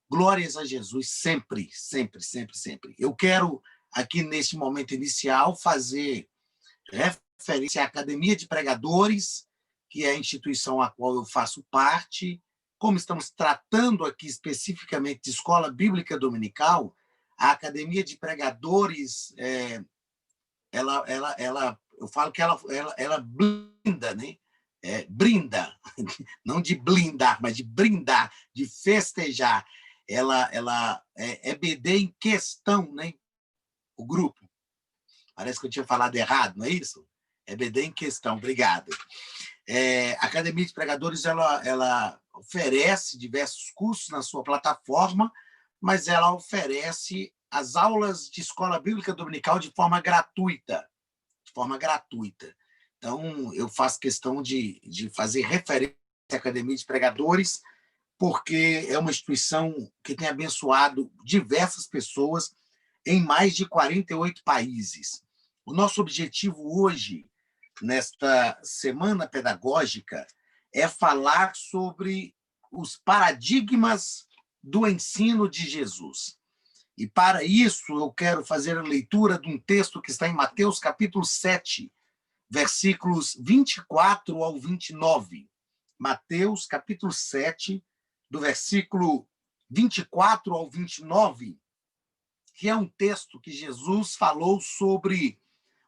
Glórias a Jesus, sempre, sempre, sempre, sempre. Eu quero, aqui neste momento inicial, fazer referência à Academia de Pregadores, que é a instituição a qual eu faço parte. Como estamos tratando aqui especificamente de escola bíblica dominical, a Academia de Pregadores, eu falo que ela blinda, né? Brinda, não de blindar, mas de brindar, de festejar. Ela é BD em questão, né? O grupo. Parece que eu tinha falado errado, não é isso? É BD em questão, obrigado. A Academia de Pregadores ela oferece diversos cursos na sua plataforma, mas ela oferece as aulas de escola bíblica dominical de forma gratuita. Então, eu faço questão de fazer referência à Academia de Pregadores, porque é uma instituição que tem abençoado diversas pessoas em mais de 48 países. O nosso objetivo hoje, nesta semana pedagógica, é falar sobre os paradigmas do ensino de Jesus. E, para isso, eu quero fazer a leitura de um texto que está em Mateus, capítulo 7, versículos 24 ao 29. Mateus, capítulo 7, do versículo 24 ao 29, que é um texto que Jesus falou sobre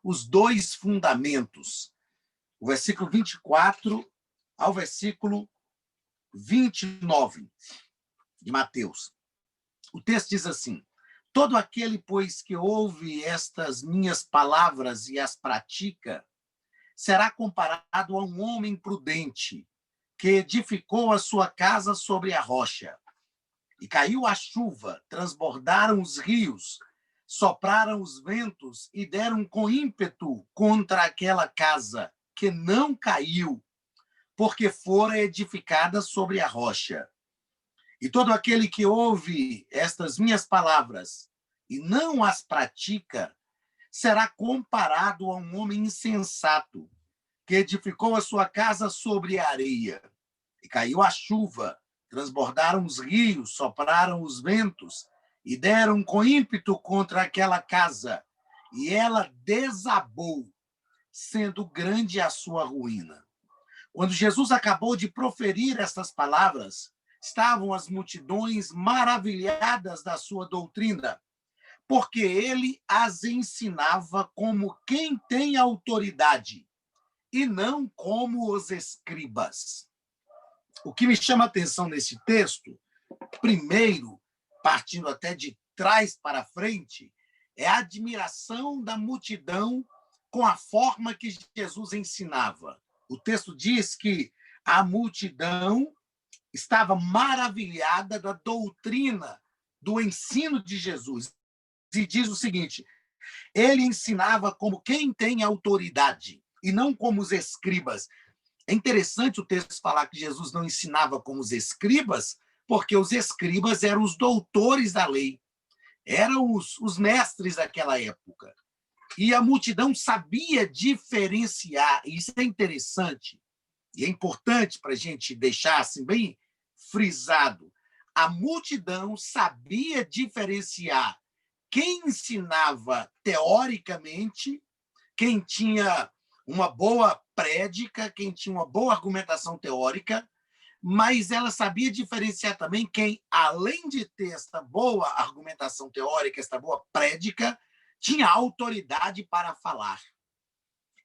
os dois fundamentos. O versículo 24 ao versículo 29 de Mateus. O texto diz assim: todo aquele, pois, que ouve estas minhas palavras e as pratica, será comparado a um homem prudente, que edificou a sua casa sobre a rocha. E caiu a chuva, transbordaram os rios, sopraram os ventos e deram com ímpeto contra aquela casa, que não caiu, porque fora edificada sobre a rocha. E todo aquele que ouve estas minhas palavras e não as pratica, será comparado a um homem insensato, que edificou a sua casa sobre a areia. E caiu a chuva, transbordaram os rios, sopraram os ventos e deram com ímpeto contra aquela casa, e ela desabou, sendo grande a sua ruína. Quando Jesus acabou de proferir estas palavras, estavam as multidões maravilhadas da sua doutrina, porque ele as ensinava como quem tem autoridade, e não como os escribas. O que me chama a atenção nesse texto, primeiro, partindo até de trás para frente, é a admiração da multidão com a forma que Jesus ensinava. O texto diz que a multidão estava maravilhada da doutrina, do ensino de Jesus. E diz o seguinte: ele ensinava como quem tem autoridade, e não como os escribas. É interessante o texto falar que Jesus não ensinava como os escribas, porque os escribas eram os doutores da lei, eram os mestres daquela época. E a multidão sabia diferenciar, e isso é interessante, e é importante para a gente deixar assim, bem frisado. A multidão sabia diferenciar quem ensinava teoricamente, quem tinha uma boa prédica, quem tinha uma boa argumentação teórica, mas ela sabia diferenciar também quem, além de ter esta boa argumentação teórica, esta boa prédica, tinha autoridade para falar.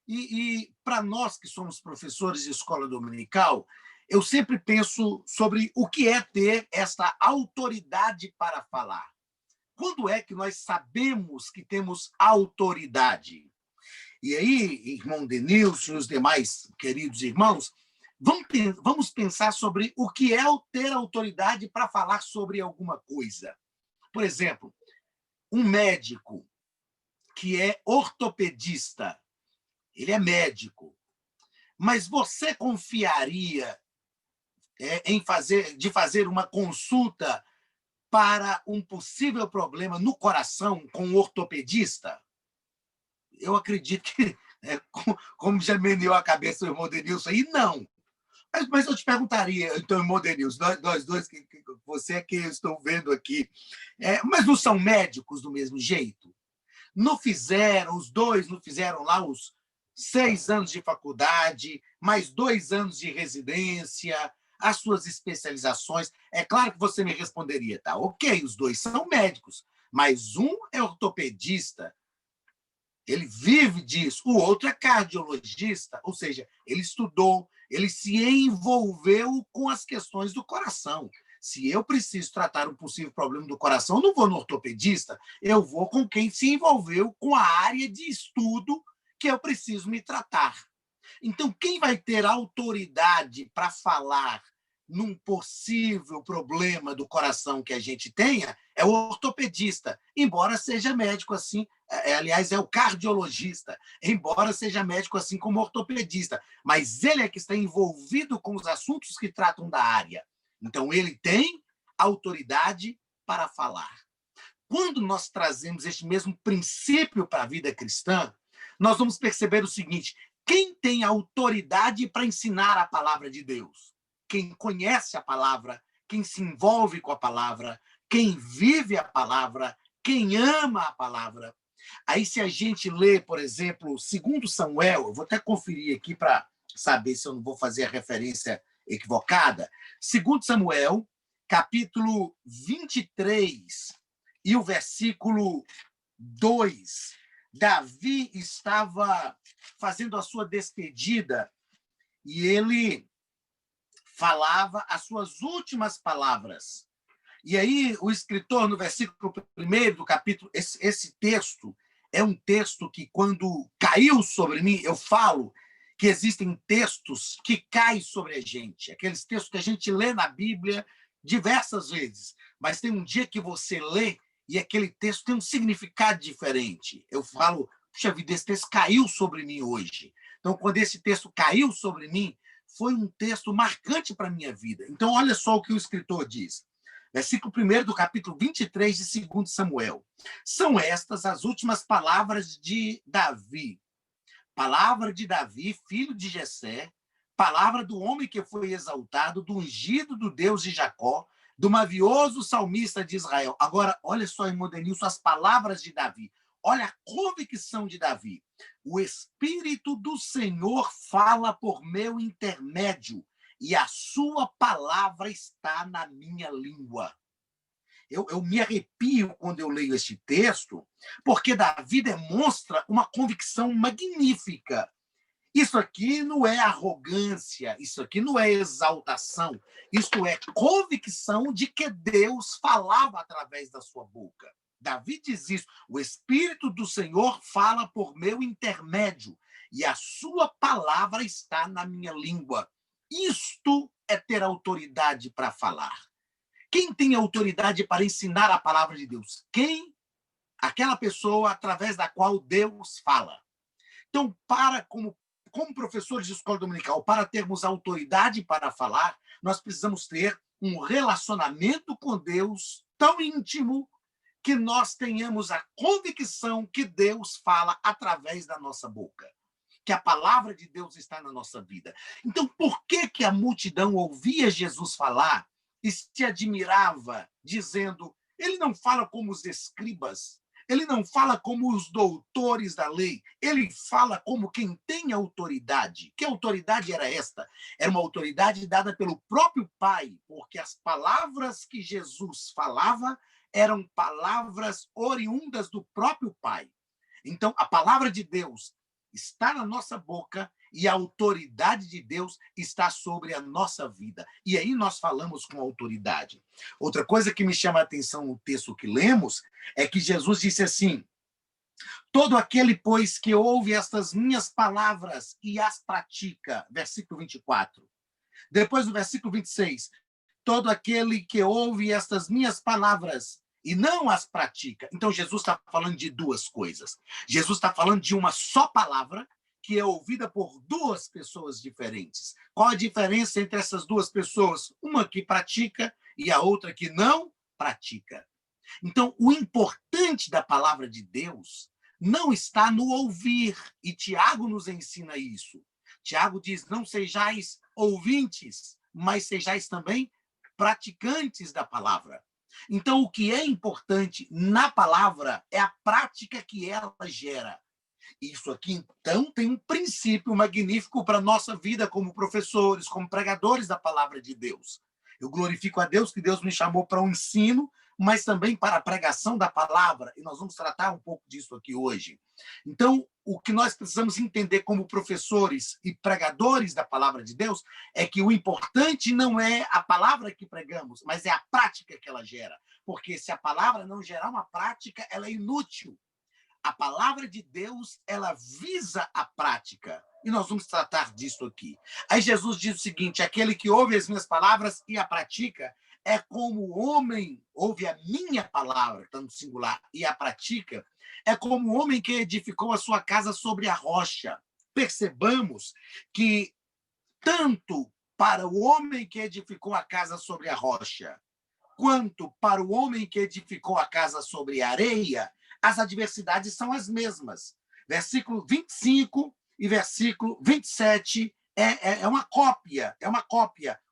E para nós que somos professores de escola dominical, eu sempre penso sobre o que é ter esta autoridade para falar. Quando é que nós sabemos que temos autoridade? E aí, irmão Denilson e os demais queridos irmãos, vamos pensar sobre o que é ter autoridade para falar sobre alguma coisa. Por exemplo, um médico que é ortopedista, ele é médico, mas você confiaria de fazer uma consulta para um possível problema no coração com um ortopedista? Eu acredito que, como já meneou a cabeça do irmão Denilson aí, não. Mas eu te perguntaria, então, Modernils, nós dois, você é quem eu estou vendo aqui, mas não são médicos do mesmo jeito? Não fizeram, os dois não fizeram lá os 6 anos de faculdade, mais 2 anos de residência, as suas especializações. É claro que você me responderia, tá? Ok, os dois são médicos, mas um é ortopedista, ele vive disso. O outro é cardiologista, ou seja, ele estudou, ele se envolveu com as questões do coração. Se eu preciso tratar um possível problema do coração, eu não vou no ortopedista, eu vou com quem se envolveu com a área de estudo que eu preciso me tratar. Então, quem vai ter autoridade para falar num possível problema do coração que a gente tenha é o ortopedista, embora seja médico assim, aliás, é o cardiologista, embora seja médico assim como ortopedista, mas ele é que está envolvido com os assuntos que tratam da área. Então, ele tem autoridade para falar. Quando nós trazemos este mesmo princípio para a vida cristã, nós vamos perceber o seguinte: quem tem autoridade para ensinar a palavra de Deus? Quem conhece a palavra, quem se envolve com a palavra, quem vive a palavra, quem ama a palavra. Aí, se a gente lê, por exemplo, 2 Samuel, eu vou até conferir aqui para saber se eu não vou fazer a referência equivocada. 2 Samuel, capítulo 23, e o versículo 2. Davi estava fazendo a sua despedida e ele falava as suas últimas palavras. E aí, o escritor, no versículo 1 do capítulo, esse texto é um texto que, quando caiu sobre mim, eu falo que existem textos que caem sobre a gente, aqueles textos que a gente lê na Bíblia diversas vezes, mas tem um dia que você lê e aquele texto tem um significado diferente. Eu falo, puxa vida, esse texto caiu sobre mim hoje. Então, quando esse texto caiu sobre mim, foi um texto marcante para a minha vida. Então, olha só o que o escritor diz. Versículo 1 do capítulo 23 de 2 Samuel. São estas as últimas palavras de Davi. Palavra de Davi, filho de Jessé, palavra do homem que foi exaltado, do ungido do Deus de Jacó, do mavioso salmista de Israel. Agora, olha só, irmão Denilson, as palavras de Davi. Olha a convicção de Davi. O Espírito do Senhor fala por meu intermédio, e a sua palavra está na minha língua. Eu me arrepio quando eu leio este texto, porque Davi demonstra uma convicção magnífica. Isso aqui não é arrogância, isso aqui não é exaltação, isto é convicção de que Deus falava através da sua boca. Davi diz isso: o Espírito do Senhor fala por meu intermédio, e a sua palavra está na minha língua. Isto é ter autoridade para falar. Quem tem autoridade para ensinar a palavra de Deus? Quem? Aquela pessoa através da qual Deus fala. Então, como professores de escola dominical, para termos autoridade para falar, nós precisamos ter um relacionamento com Deus tão íntimo que nós tenhamos a convicção que Deus fala através da nossa boca, que a palavra de Deus está na nossa vida. Então, por que a multidão ouvia Jesus falar e se admirava, dizendo: ele não fala como os escribas, ele não fala como os doutores da lei, ele fala como quem tem autoridade. Que autoridade era esta? Era uma autoridade dada pelo próprio Pai, porque as palavras que Jesus falava eram palavras oriundas do próprio Pai. Então, a palavra de Deus está na nossa boca e a autoridade de Deus está sobre a nossa vida. E aí nós falamos com autoridade. Outra coisa que me chama a atenção no texto que lemos é que Jesus disse assim: todo aquele, pois, que ouve estas minhas palavras e as pratica, versículo 24. Depois do versículo 26, todo aquele que ouve estas minhas palavras e não as pratica. Então, Jesus está falando de duas coisas. Jesus está falando de uma só palavra que é ouvida por duas pessoas diferentes. Qual a diferença entre essas duas pessoas? Uma que pratica e a outra que não pratica. Então, o importante da palavra de Deus não está no ouvir, e Tiago nos ensina isso. Tiago diz, não sejais ouvintes, mas sejais também praticantes da palavra. Então, o que é importante na palavra é a prática que ela gera. Isso aqui, então, tem um princípio magnífico para a nossa vida como professores, como pregadores da palavra de Deus. Eu glorifico a Deus que Deus me chamou para o ensino, mas também para a pregação da palavra, e nós vamos tratar um pouco disso aqui hoje. Então, o que nós precisamos entender como professores e pregadores da palavra de Deus é que o importante não é a palavra que pregamos, mas é a prática que ela gera. Porque se a palavra não gerar uma prática, ela é inútil. A palavra de Deus, ela visa a prática. E nós vamos tratar disso aqui. Aí Jesus diz o seguinte, aquele que ouve as minhas palavras e a pratica é como o homem ouve a minha palavra, está no singular, e a pratica, é como o homem que edificou a sua casa sobre a rocha. Percebamos que tanto para o homem que edificou a casa sobre a rocha, quanto para o homem que edificou a casa sobre a areia, as adversidades são as mesmas. Versículo 25 e versículo 27 é uma cópia,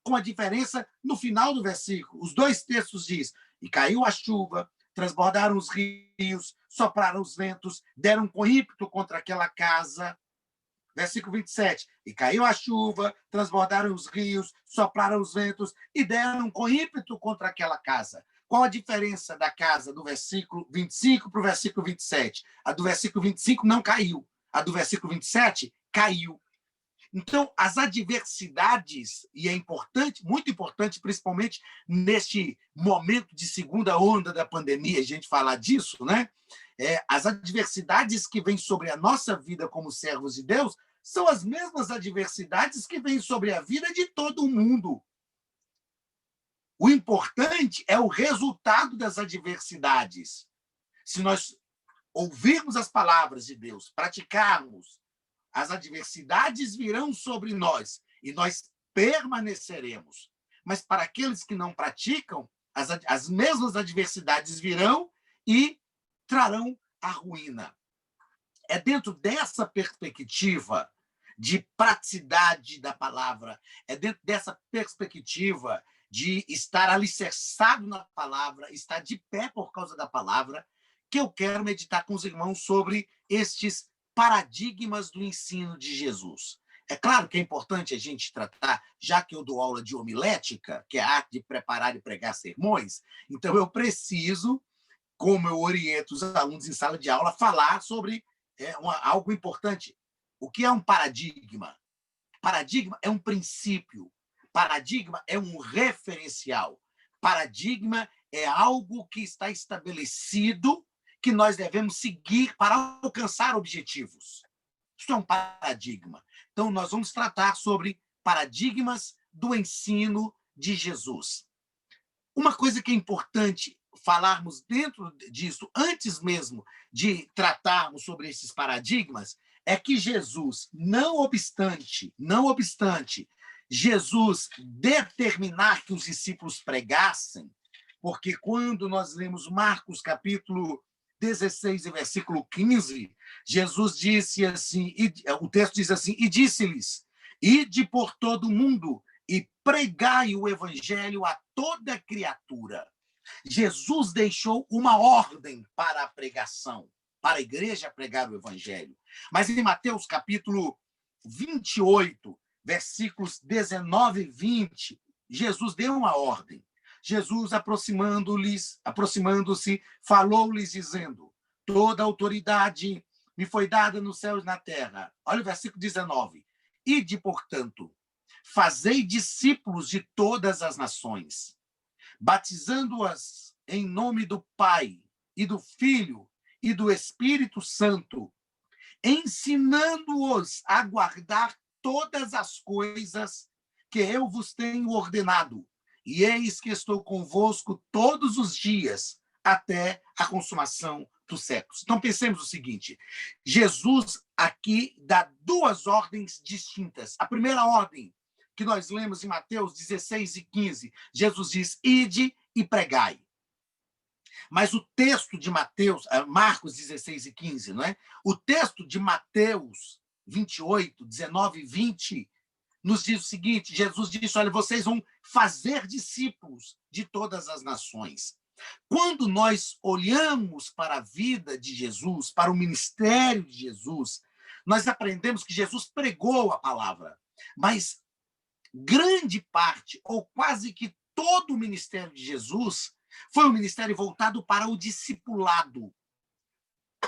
com a diferença no final do versículo. Os dois textos diz, e caiu a chuva, transbordaram os rios, sopraram os ventos, deram com ímpeto contra aquela casa. Versículo 27. E caiu a chuva, transbordaram os rios, sopraram os ventos e deram com ímpeto contra aquela casa. Qual a diferença da casa do versículo 25 para o versículo 27? A do versículo 25 não caiu. A do versículo 27 caiu. Então, as adversidades, e é importante, muito importante, principalmente neste momento de segunda onda da pandemia, a gente falar disso, né? As adversidades que vêm sobre a nossa vida como servos de Deus são as mesmas adversidades que vêm sobre a vida de todo mundo. O importante é o resultado das adversidades. Se nós ouvirmos as palavras de Deus, praticarmos, as adversidades virão sobre nós e nós permaneceremos. Mas para aqueles que não praticam, as mesmas adversidades virão e trarão a ruína. É dentro dessa perspectiva de praticidade da palavra, é dentro dessa perspectiva de estar alicerçado na palavra, estar de pé por causa da palavra, que eu quero meditar com os irmãos sobre estes paradigmas do ensino de Jesus. É claro que é importante a gente tratar, já que eu dou aula de homilética, que é a arte de preparar e pregar sermões, então eu preciso, como eu oriento os alunos em sala de aula, falar sobre algo importante. O que é um paradigma? Paradigma é um princípio. Paradigma é um referencial. Paradigma é algo que está estabelecido que nós devemos seguir para alcançar objetivos. Isso é um paradigma. Então, nós vamos tratar sobre paradigmas do ensino de Jesus. Uma coisa que é importante falarmos dentro disso, antes mesmo de tratarmos sobre esses paradigmas, é que Jesus, não obstante Jesus determinar que os discípulos pregassem, porque quando nós lemos Marcos capítulo 16 e versículo 15, Jesus disse assim, o texto diz assim, e disse-lhes, ide por todo o mundo e pregai o evangelho a toda criatura. Jesus deixou uma ordem para a pregação, para a igreja pregar o evangelho. Mas em Mateus capítulo 28, versículos 19 e 20, Jesus deu uma ordem. Jesus, aproximando-se, falou-lhes dizendo, toda autoridade me foi dada nos céus e na terra. Olha o versículo 19. Ide, portanto, fazei discípulos de todas as nações, batizando-as em nome do Pai e do Filho e do Espírito Santo, ensinando-os a guardar todas as coisas que eu vos tenho ordenado. E eis que estou convosco todos os dias, até a consumação dos séculos. Então, pensemos o seguinte, Jesus aqui dá duas ordens distintas. A primeira ordem, que nós lemos em Mateus 16 e 15, Jesus diz, ide e pregai. Mas o texto de Mateus, Marcos 16 e 15, não é? O texto de Mateus 28, 19 e 20, nos diz o seguinte: Jesus disse, olha, vocês vão fazer discípulos de todas as nações. Quando nós olhamos para a vida de Jesus, para o ministério de Jesus, nós aprendemos que Jesus pregou a palavra, mas grande parte, ou quase que todo o ministério de Jesus, foi um ministério voltado para o discipulado,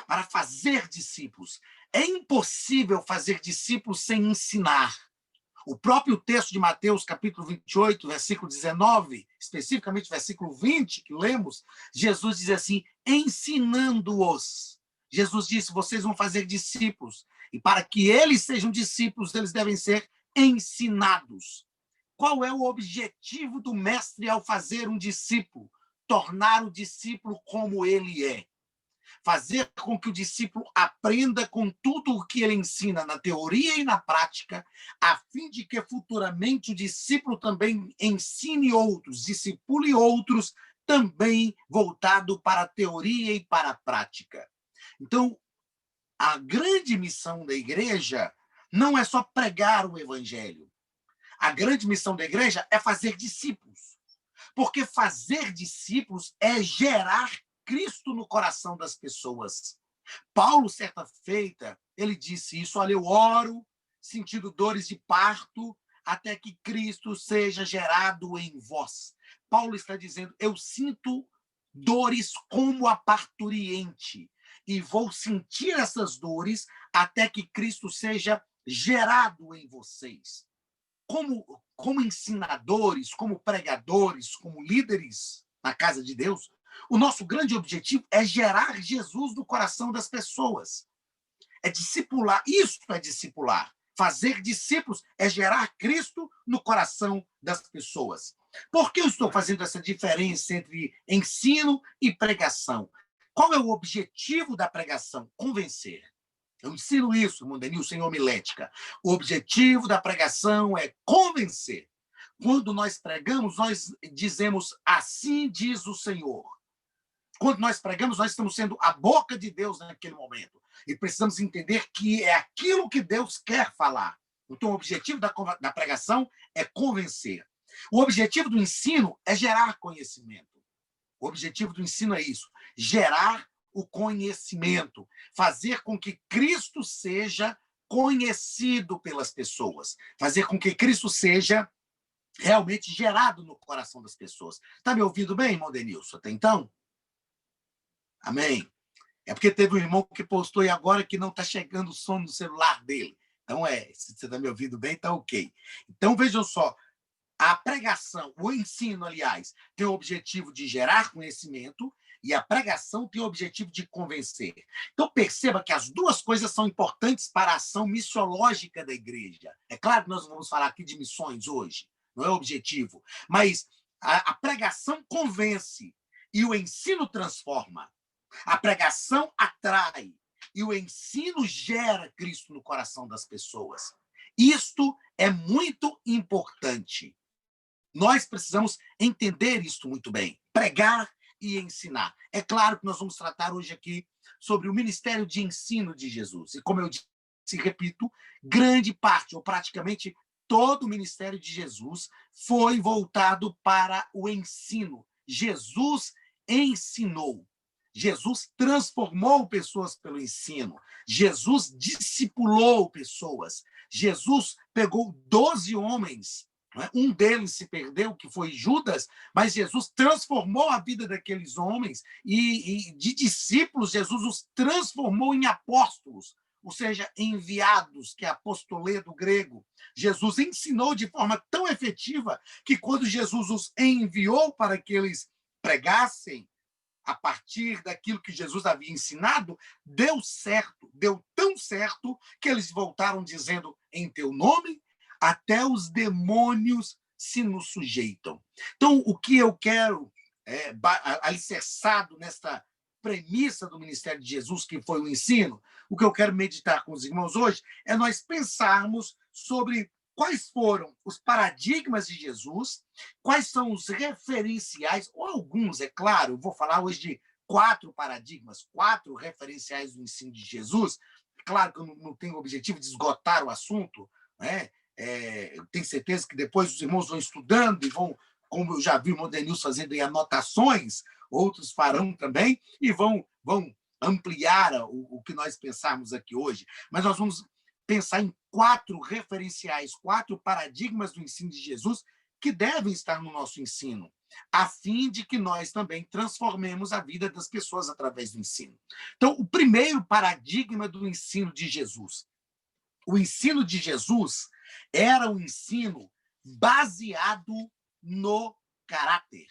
para fazer discípulos. É impossível fazer discípulos sem ensinar. O próprio texto de Mateus, capítulo 28, versículo 19, especificamente versículo 20, que lemos, Jesus diz assim, ensinando-os. Jesus disse, vocês vão fazer discípulos, e para que eles sejam discípulos, eles devem ser ensinados. Qual é o objetivo do mestre ao fazer um discípulo? Tornar o discípulo como ele é. Fazer com que o discípulo aprenda com tudo o que ele ensina na teoria e na prática, a fim de que futuramente o discípulo também ensine outros, discipule outros, também voltado para a teoria e para a prática. Então, a grande missão da igreja não é só pregar o evangelho. A grande missão da igreja é fazer discípulos. Porque fazer discípulos é gerar Cristo no coração das pessoas. Paulo, certa feita, ele disse isso, olha, eu oro, sentindo dores de parto, até que Cristo seja gerado em vós. Paulo está dizendo, eu sinto dores como a parturiente, e vou sentir essas dores até que Cristo seja gerado em vocês. Como ensinadores, como pregadores, como líderes na casa de Deus, o nosso grande objetivo é gerar Jesus no coração das pessoas. É discipular, isso é discipular. Fazer discípulos é gerar Cristo no coração das pessoas. Por que eu estou fazendo essa diferença entre ensino e pregação? Qual é o objetivo da pregação? Convencer. Eu ensino isso, Mondenilson, em homilética. O objetivo da pregação é convencer. Quando nós pregamos, nós dizemos, assim diz o Senhor. Quando nós pregamos, nós estamos sendo a boca de Deus naquele momento. E precisamos entender que é aquilo que Deus quer falar. Então, o objetivo da pregação é convencer. O objetivo do ensino é gerar conhecimento. O objetivo do ensino é isso, gerar o conhecimento, fazer com que Cristo seja conhecido pelas pessoas, fazer com que Cristo seja realmente gerado no coração das pessoas. Está me ouvindo bem, irmão Denilson, até então? Amém. É porque teve um irmão que postou aí agora que não está chegando o som no celular dele. Então, se você está me ouvindo bem, está ok. Então, vejam só, a pregação, o ensino, aliás, tem o objetivo de gerar conhecimento e a pregação tem o objetivo de convencer. Então, perceba que as duas coisas são importantes para a ação missiológica da igreja. É claro que nós não vamos falar aqui de missões hoje, não é o objetivo, mas a pregação convence e o ensino transforma. A pregação atrai e o ensino gera Cristo no coração das pessoas. Isto é muito importante. Nós precisamos entender isso muito bem, pregar e ensinar. É claro que nós vamos tratar hoje aqui sobre o ministério de ensino de Jesus. E como eu disse, repito, grande parte, ou praticamente todo o ministério de Jesus foi voltado para o ensino. Jesus ensinou. Jesus transformou pessoas pelo ensino. Jesus discipulou pessoas. Jesus pegou 12 homens. Um deles se perdeu, que foi Judas, mas Jesus transformou a vida daqueles homens e de discípulos, Jesus os transformou em apóstolos, ou seja, enviados, que é apostolê do grego. Jesus ensinou de forma tão efetiva que quando Jesus os enviou para que eles pregassem, a partir daquilo que Jesus havia ensinado, deu certo, deu tão certo que eles voltaram dizendo, em teu nome, até os demônios se nos sujeitam. Então, o que eu quero, alicerçado nesta premissa do ministério de Jesus, que foi o ensino, o que eu quero meditar com os irmãos hoje é nós pensarmos sobre quais foram os paradigmas de Jesus, quais são os referenciais, ou alguns, é claro, eu vou falar hoje de 4 paradigmas, 4 referenciais do ensino de Jesus, claro que eu não tenho o objetivo de esgotar o assunto, né? Eu tenho certeza que depois os irmãos vão estudando e vão, como eu já vi o Modenilson fazendo em anotações, outros farão também, e vão ampliar o que nós pensarmos aqui hoje. Mas nós vamos pensar em 4 referenciais, 4 paradigmas do ensino de Jesus que devem estar no nosso ensino, a fim de que nós também transformemos a vida das pessoas através do ensino. Então, o primeiro paradigma do ensino de Jesus. O ensino de Jesus era um ensino baseado no caráter.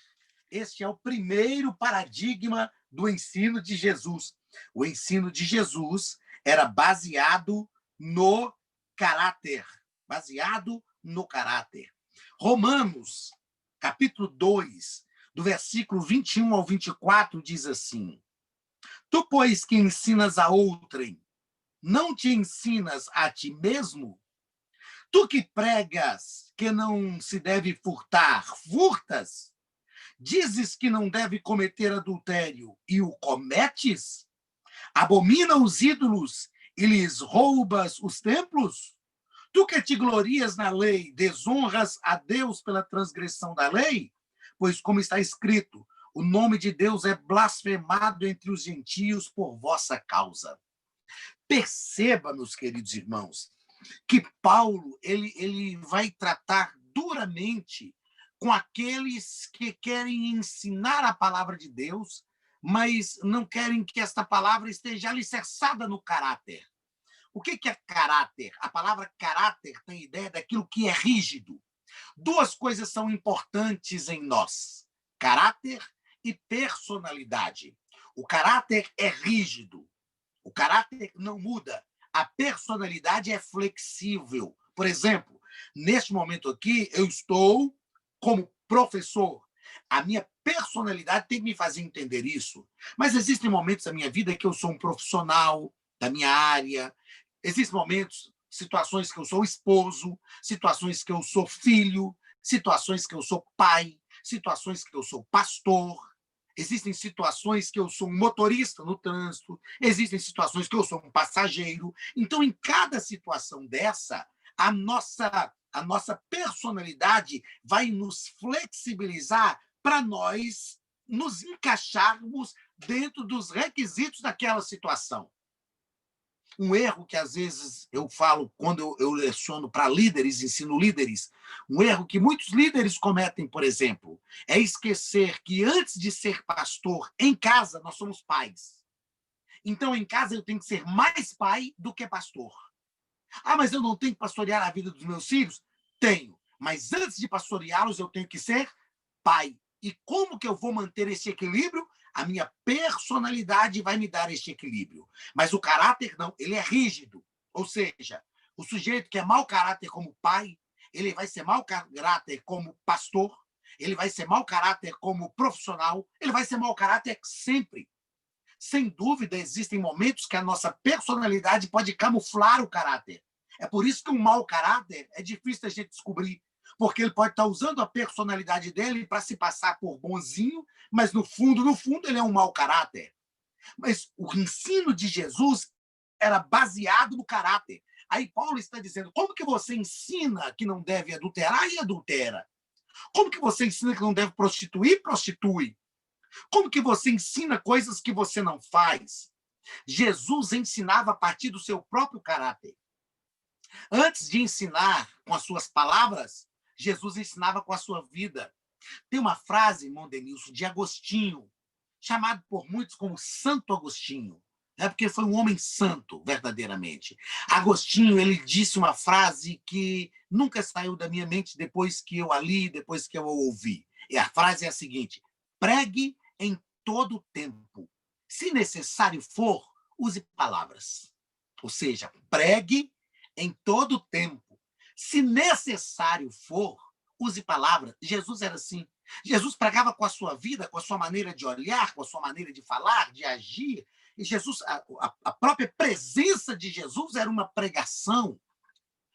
Este é o primeiro paradigma do ensino de Jesus. O ensino de Jesus era baseado no caráter. Baseado no caráter. Romanos, capítulo 2, do versículo 21 ao 24, diz assim: Tu, pois, que ensinas a outrem, não te ensinas a ti mesmo? Tu que pregas que não se deve furtar, furtas? Dizes que não deve cometer adultério e o cometes? Abomina os ídolos e lhes roubas os templos? Tu que te glorias na lei, desonras a Deus pela transgressão da lei? Pois, como está escrito, o nome de Deus é blasfemado entre os gentios por vossa causa. Perceba, meus queridos irmãos, que Paulo ele vai tratar duramente com aqueles que querem ensinar a palavra de Deus, mas não querem que esta palavra esteja alicerçada no caráter. O que é caráter? A palavra caráter tem ideia daquilo que é rígido. 2 coisas são importantes em nós: caráter e personalidade. O caráter é rígido. O caráter não muda. A personalidade é flexível. Por exemplo, neste momento aqui, eu estou como professor. A minha personalidade tem que me fazer entender isso. Mas existem momentos da minha vida que eu sou um profissional da minha área. Existem momentos, situações que eu sou esposo, situações que eu sou filho, situações que eu sou pai, situações que eu sou pastor. Existem situações que eu sou um motorista no trânsito, existem situações que eu sou um passageiro. Então, em cada situação dessa, a nossa personalidade vai nos flexibilizar para nós nos encaixarmos dentro dos requisitos daquela situação. Um erro que, às vezes, eu falo quando eu leciono para líderes, ensino líderes, um erro que muitos líderes cometem, por exemplo, é esquecer que, antes de ser pastor, em casa, nós somos pais. Então, em casa, eu tenho que ser mais pai do que pastor. Ah, mas eu não tenho que pastorear a vida dos meus filhos? Tenho. Mas, antes de pastoreá-los, eu tenho que ser pai. E como que eu vou manter esse equilíbrio? A minha personalidade vai me dar este equilíbrio. Mas o caráter não, ele é rígido. Ou seja, o sujeito que é mau caráter como pai, ele vai ser mau caráter como pastor, ele vai ser mau caráter como profissional, ele vai ser mau caráter sempre. Sem dúvida, existem momentos que a nossa personalidade pode camuflar o caráter. É por isso que um mau caráter é difícil a gente descobrir, porque ele pode estar usando a personalidade dele para se passar por bonzinho, mas no fundo, ele é um mau caráter. Mas o ensino de Jesus era baseado no caráter. Aí Paulo está dizendo: como que você ensina que não deve adulterar e adultera? Como que você ensina que não deve prostituir? Prostitui. Como que você ensina coisas que você não faz? Jesus ensinava a partir do seu próprio caráter. Antes de ensinar com as suas palavras, Jesus ensinava com a sua vida. Tem uma frase, irmão Denilson, de Agostinho, chamado por muitos como Santo Agostinho, né? Porque foi um homem santo, verdadeiramente. Agostinho, ele disse uma frase que nunca saiu da minha mente depois que eu a li, depois que eu a ouvi. E a frase é a seguinte: pregue em todo tempo. Se necessário for, use palavras. Ou seja, pregue em todo tempo. Se necessário for, use palavras. Jesus era assim. Jesus pregava com a sua vida, com a sua maneira de olhar, com a sua maneira de falar, de agir. E Jesus, a própria presença de Jesus era uma pregação.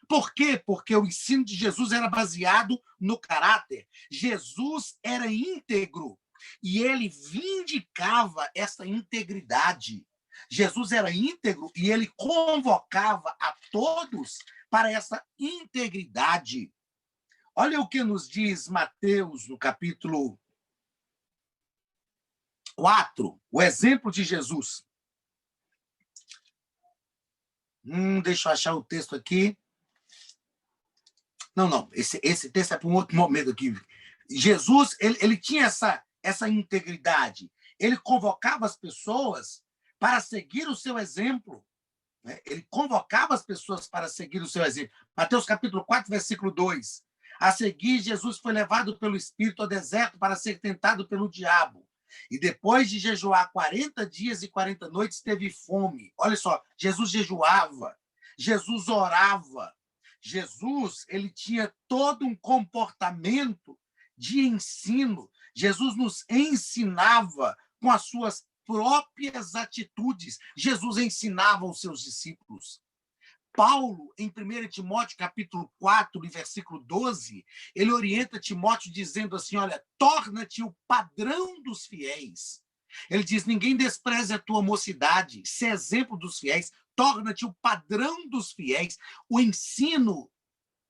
Por quê? Porque o ensino de Jesus era baseado no caráter. Jesus era íntegro e ele vindicava essa integridade. Jesus era íntegro e ele convocava a todos para essa integridade. Olha o que nos diz Mateus, no capítulo 4, o exemplo de Jesus. Deixa eu achar o texto aqui. Não, esse texto é para um outro momento aqui. Jesus, ele tinha essa integridade. Ele convocava as pessoas para seguir o seu exemplo. Né? Ele convocava as pessoas para seguir o seu exemplo. Mateus capítulo 4, versículo 2. A seguir, Jesus foi levado pelo Espírito ao deserto para ser tentado pelo diabo. E depois de jejuar 40 dias e 40 noites, teve fome. Olha só, Jesus jejuava, Jesus orava. Jesus, ele tinha todo um comportamento de ensino. Jesus nos ensinava com as suas próprias atitudes. Jesus ensinava aos seus discípulos. Paulo, em 1 Timóteo, capítulo 4, versículo 12, ele orienta Timóteo dizendo assim, olha, torna-te o padrão dos fiéis. Ele diz, ninguém despreze a tua mocidade, se é exemplo dos fiéis, torna-te o padrão dos fiéis. O ensino,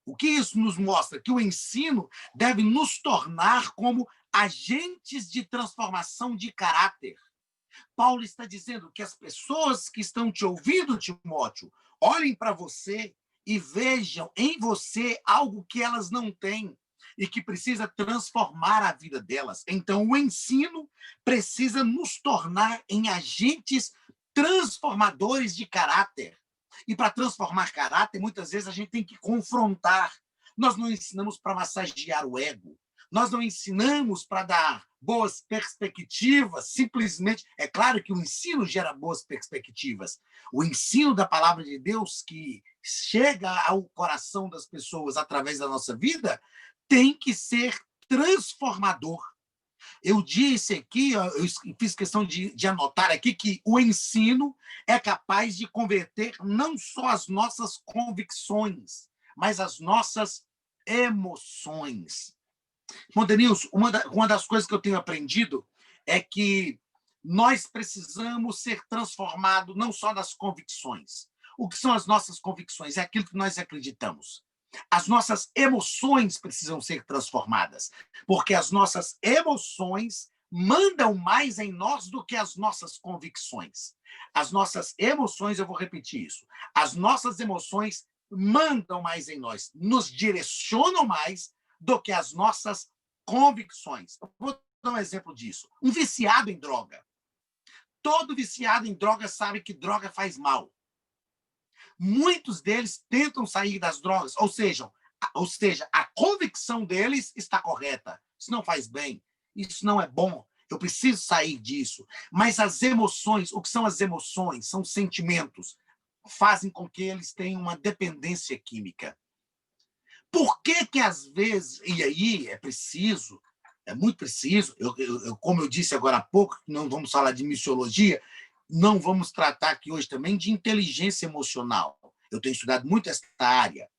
o que isso nos mostra? Que o ensino deve nos tornar como agentes de transformação de caráter. Paulo está dizendo que as pessoas que estão te ouvindo, Timóteo, olhem para você e vejam em você algo que elas não têm e que precisa transformar a vida delas. Então, o ensino precisa nos tornar em agentes transformadores de caráter. E para transformar caráter, muitas vezes a gente tem que confrontar. Nós não ensinamos para massagear o ego. Nós não ensinamos para dar boas perspectivas, simplesmente. É claro que o ensino gera boas perspectivas. O ensino da palavra de Deus, que chega ao coração das pessoas através da nossa vida, tem que ser transformador. Eu disse aqui, eu fiz questão de anotar aqui, que o ensino é capaz de converter não só as nossas convicções, mas as nossas emoções. Montenilson, uma das coisas que eu tenho aprendido é que nós precisamos ser transformados não só nas convicções. O que são as nossas convicções? É aquilo que nós acreditamos. As nossas emoções precisam ser transformadas, porque as nossas emoções mandam mais em nós do que as nossas convicções. As nossas emoções, eu vou repetir isso, as nossas emoções mandam mais em nós, nos direcionam mais do que as nossas convicções. Eu vou dar um exemplo disso. Um viciado em droga. Todo viciado em droga sabe que droga faz mal. Muitos deles tentam sair das drogas, ou seja, a convicção deles está correta. Isso não faz bem, isso não é bom, eu preciso sair disso. Mas as emoções, o que são as emoções? São sentimentos, fazem com que eles tenham uma dependência química. Por que às vezes, e aí é preciso, é muito preciso, como eu disse agora há pouco, não vamos falar de missiologia, não vamos tratar aqui hoje também de inteligência emocional. Eu tenho estudado muito esta área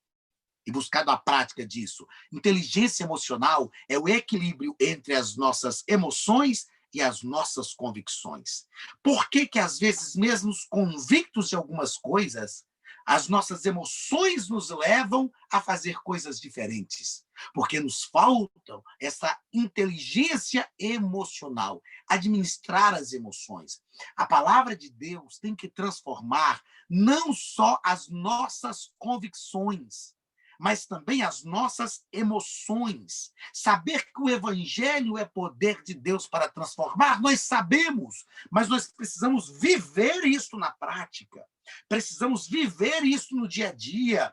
e buscado a prática disso. Inteligência emocional é o equilíbrio entre as nossas emoções e as nossas convicções. Por que às vezes, mesmo convictos de algumas coisas, as nossas emoções nos levam a fazer coisas diferentes? Porque nos falta essa inteligência emocional, administrar as emoções. A palavra de Deus tem que transformar não só as nossas convicções, mas também as nossas emoções. Saber que o evangelho é poder de Deus para transformar, nós sabemos, mas nós precisamos viver isso na prática. Precisamos viver isso no dia a dia.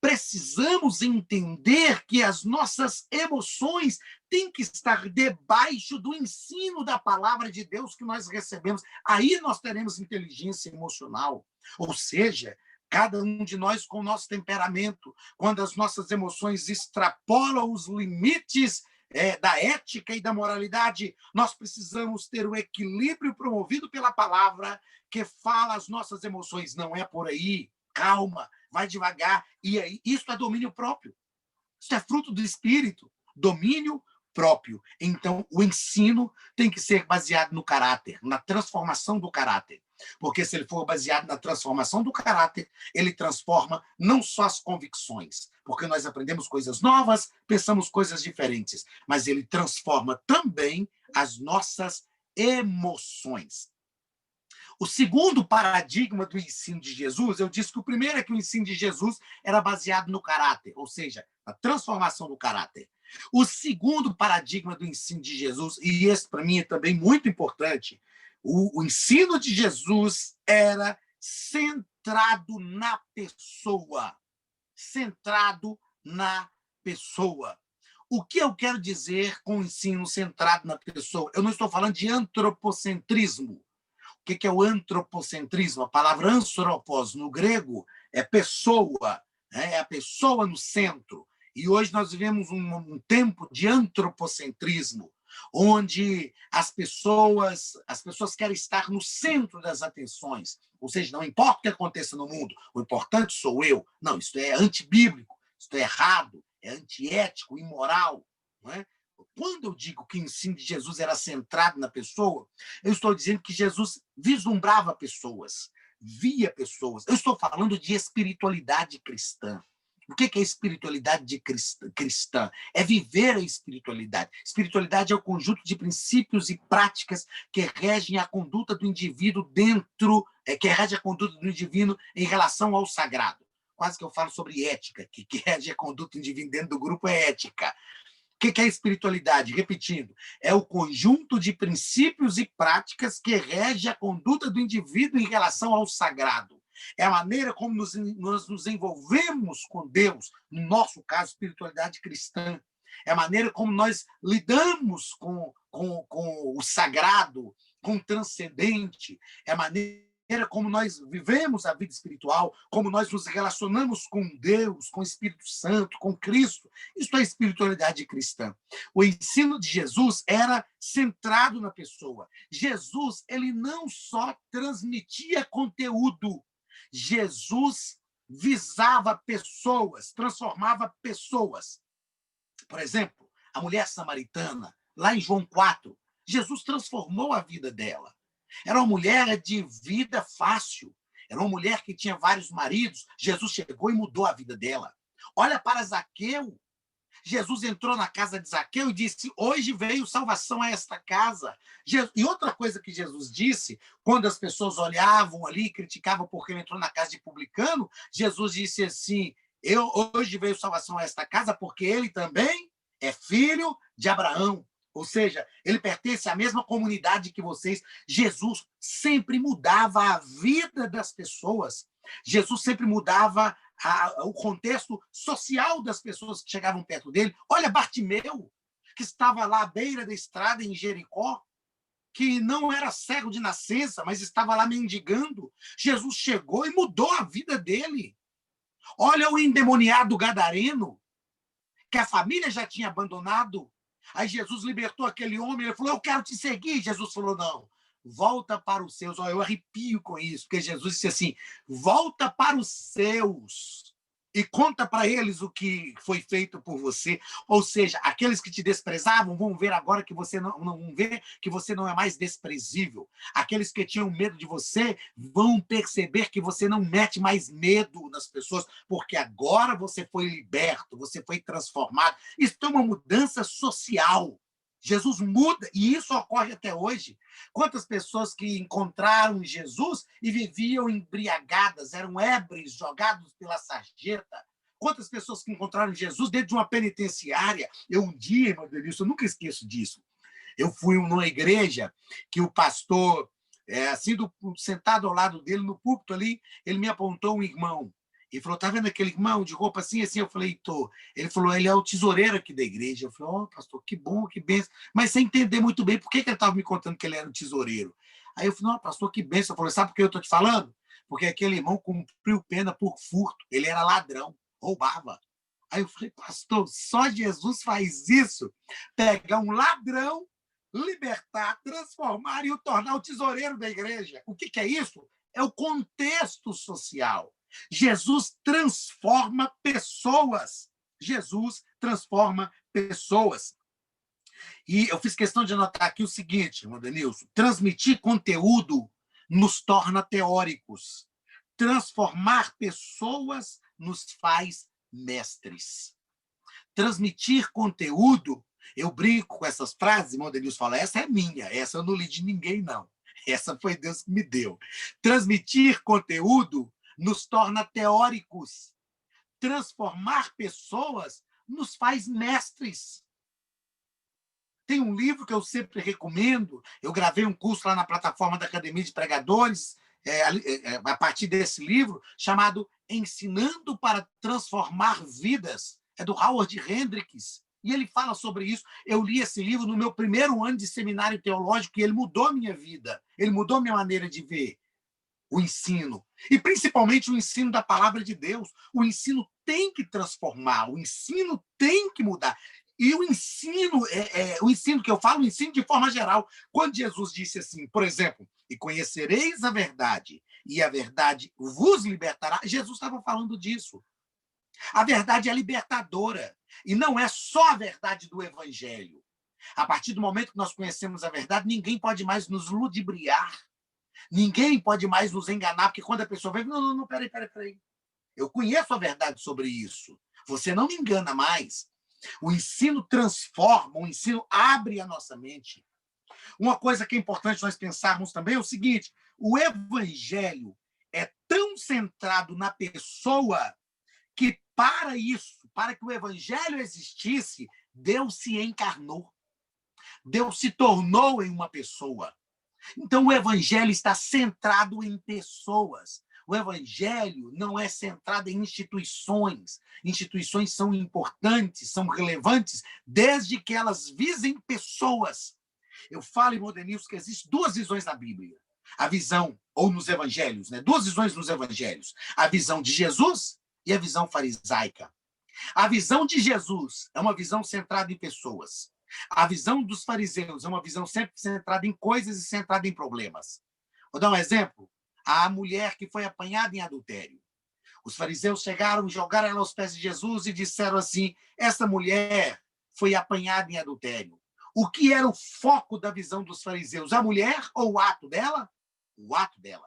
Precisamos entender que as nossas emoções têm que estar debaixo do ensino da palavra de Deus que nós recebemos. Aí nós teremos inteligência emocional. Ou seja, cada um de nós com o nosso temperamento, quando as nossas emoções extrapolam os limites da ética e da moralidade, nós precisamos ter o equilíbrio promovido pela palavra que fala as nossas emoções. Não é por aí, calma, vai devagar. E aí, isso é domínio próprio. Isso é fruto do Espírito. Domínio próprio. Então, o ensino tem que ser baseado no caráter, na transformação do caráter. Porque se ele for baseado na transformação do caráter, ele transforma não só as convicções, porque nós aprendemos coisas novas, pensamos coisas diferentes, mas ele transforma também as nossas emoções. O segundo paradigma do ensino de Jesus, eu disse que o primeiro é que o ensino de Jesus era baseado no caráter, ou seja, na transformação do caráter. O segundo paradigma do ensino de Jesus, e esse para mim é também muito importante, o ensino de Jesus era centrado na pessoa. Centrado na pessoa. O que eu quero dizer com o ensino centrado na pessoa? Eu não estou falando de antropocentrismo. O que é o antropocentrismo? A palavra anthropos, no grego, é pessoa, né? É a pessoa no centro. E hoje nós vivemos um tempo de antropocentrismo, onde as pessoas querem estar no centro das atenções. Ou seja, não importa o que aconteça no mundo, o importante sou eu. Não, isso é antibíblico, isso é errado, é antiético, imoral. Não é? Quando eu digo que o ensino de Jesus era centrado na pessoa, eu estou dizendo que Jesus vislumbrava pessoas, via pessoas. Eu estou falando de espiritualidade cristã. O que é espiritualidade cristã? É viver a espiritualidade. Espiritualidade é o conjunto de princípios e práticas que regem a conduta do indivíduo que rege a conduta do indivíduo em relação ao sagrado. Quase que eu falo sobre ética, que rege a conduta do indivíduo dentro do grupo é ética. O que é espiritualidade? Repetindo, é o conjunto de princípios e práticas que rege a conduta do indivíduo em relação ao sagrado. É a maneira como nós nos envolvemos com Deus, no nosso caso, espiritualidade cristã. É a maneira como nós lidamos com o sagrado, com o transcendente. É a maneira como nós vivemos a vida espiritual, como nós nos relacionamos com Deus, com o Espírito Santo, com Cristo. Isso é espiritualidade cristã. O ensino de Jesus era centrado na pessoa. Jesus, ele não só transmitia conteúdo, Jesus visava pessoas, transformava pessoas. Por exemplo, a mulher samaritana, lá em João 4, Jesus transformou a vida dela. Era uma mulher de vida fácil. Era uma mulher que tinha vários maridos. Jesus chegou e mudou a vida dela. Olha para Zaqueu. Jesus entrou na casa de Zaqueu e disse: hoje veio salvação a esta casa. E outra coisa que Jesus disse, quando as pessoas olhavam ali e criticavam porque ele entrou na casa de publicano, Jesus disse assim: hoje veio salvação a esta casa porque ele também é filho de Abraão. Ou seja, ele pertence à mesma comunidade que vocês. Jesus sempre mudava a vida das pessoas. Jesus sempre mudava o contexto social das pessoas que chegavam perto dele. Olha Bartimeu, que estava lá à beira da estrada em Jericó, que não era cego de nascença, mas estava lá mendigando. Jesus chegou e mudou a vida dele. Olha o endemoniado gadareno, que a família já tinha abandonado. Aí Jesus libertou aquele homem, ele falou: eu quero te seguir. Jesus falou: não, volta para os seus. Eu arrepio com isso, porque Jesus disse assim: volta para os seus e conta para eles o que foi feito por você. Ou seja, aqueles que te desprezavam vão ver agora que você não vão ver que você não é mais desprezível. Aqueles que tinham medo de você vão perceber que você não mete mais medo nas pessoas, porque agora você foi liberto, você foi transformado. Isso é uma mudança social. Jesus muda, e isso ocorre até hoje. Quantas pessoas que encontraram Jesus e viviam embriagadas, eram ébrios, jogados pela sarjeta. Quantas pessoas que encontraram Jesus dentro de uma penitenciária. Um dia, meu Deus, eu nunca esqueço disso. Eu fui numa igreja que o pastor, assim, sentado ao lado dele, no púlpito ali, ele me apontou um irmão. Ele falou: tá vendo aquele irmão de roupa assim, assim? Eu falei: tô. Ele falou: ele é o tesoureiro aqui da igreja. Eu falei: ó, pastor, que bom, que benção. Mas sem entender muito bem por que ele estava me contando que ele era o tesoureiro. Aí eu falei: não, pastor, que benção. Eu falei: sabe por que eu estou te falando? Porque aquele irmão cumpriu pena por furto. Ele era ladrão, roubava. Aí eu falei: pastor, só Jesus faz isso? Pegar um ladrão, libertar, transformar e o tornar o tesoureiro da igreja. O que é isso? É o contexto social. Jesus transforma pessoas. Jesus transforma pessoas. E eu fiz questão de anotar aqui o seguinte, Rodenilson: transmitir conteúdo nos torna teóricos. Transformar pessoas nos faz mestres. Transmitir conteúdo, eu brinco com essas frases, irmão Denilson fala, essa é minha, essa eu não li de ninguém, não. Essa foi Deus que me deu. Transmitir conteúdo nos torna teóricos. Transformar pessoas nos faz mestres. Tem um livro que eu sempre recomendo, eu gravei um curso lá na plataforma da Academia de Pregadores, a partir desse livro, chamado Ensinando para Transformar Vidas. É do Howard Hendricks, e ele fala sobre isso. Eu li esse livro no meu primeiro ano de seminário teológico e ele mudou a minha vida, ele mudou a minha maneira de ver o ensino, e principalmente o ensino da palavra de Deus. O ensino tem que transformar, o ensino tem que mudar. E o ensino que eu falo, o ensino de forma geral. Quando Jesus disse assim, por exemplo, e conhecereis a verdade, e a verdade vos libertará, Jesus estava falando disso. A verdade é libertadora, e não é só a verdade do evangelho. A partir do momento que nós conhecemos a verdade, ninguém pode mais nos ludibriar, ninguém pode mais nos enganar, porque quando a pessoa vem, não, peraí. Eu conheço a verdade sobre isso. Você não me engana mais. O ensino transforma, o ensino abre a nossa mente. Uma coisa que é importante nós pensarmos também é o seguinte: o evangelho é tão centrado na pessoa que, para isso, para que o evangelho existisse, Deus se encarnou. Deus se tornou em uma pessoa. Então, o evangelho está centrado em pessoas. O evangelho não é centrado em instituições. Instituições são importantes, são relevantes, desde que elas visem pessoas. Eu falo, irmão Denilson, que existem duas visões na Bíblia. A visão, ou nos evangelhos, né? Duas visões nos evangelhos. A visão de Jesus e a visão farisaica. A visão de Jesus é uma visão centrada em pessoas. A visão dos fariseus é uma visão sempre centrada em coisas e centrada em problemas. Vou dar um exemplo. A mulher que foi apanhada em adultério. Os fariseus chegaram, jogaram ela aos pés de Jesus e disseram assim: essa mulher foi apanhada em adultério. O que era o foco da visão dos fariseus? A mulher ou o ato dela? O ato dela.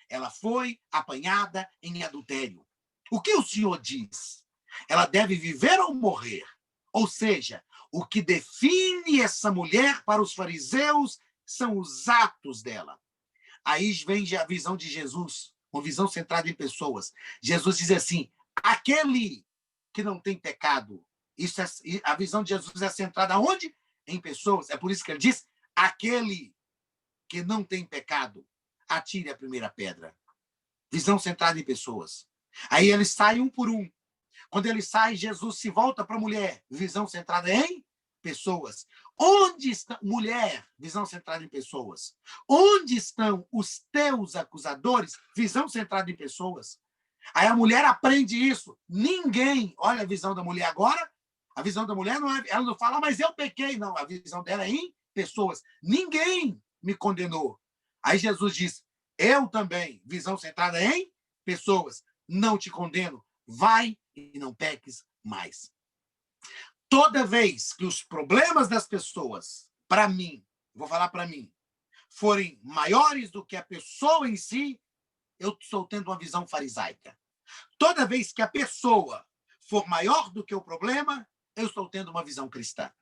Ela foi apanhada em adultério. O que o Senhor diz? Ela deve viver ou morrer? Ou seja, o que define essa mulher para os fariseus são os atos dela. Aí vem a visão de Jesus, uma visão centrada em pessoas. Jesus diz assim: aquele que não tem pecado. A visão de Jesus é centrada onde? Em pessoas. É por isso que ele diz: aquele que não tem pecado, atire a primeira pedra. Visão centrada em pessoas. Aí eles saem um por um. Quando ele sai, Jesus se volta para a mulher. Visão centrada em pessoas. Onde está, mulher? Visão centrada em pessoas. Onde estão os teus acusadores? Visão centrada em pessoas. Aí a mulher aprende isso. Ninguém, olha a visão da mulher agora. A visão da mulher não é, ela não fala, mas eu pequei, não. A visão dela é em pessoas. Ninguém me condenou. Aí Jesus diz: eu também, visão centrada em pessoas. Não te condeno. Vai e não peques mais. Toda vez que os problemas das pessoas, para mim, vou falar para mim, forem maiores do que a pessoa em si, eu estou tendo uma visão farisaica. Toda vez que a pessoa for maior do que o problema, eu estou tendo uma visão cristã.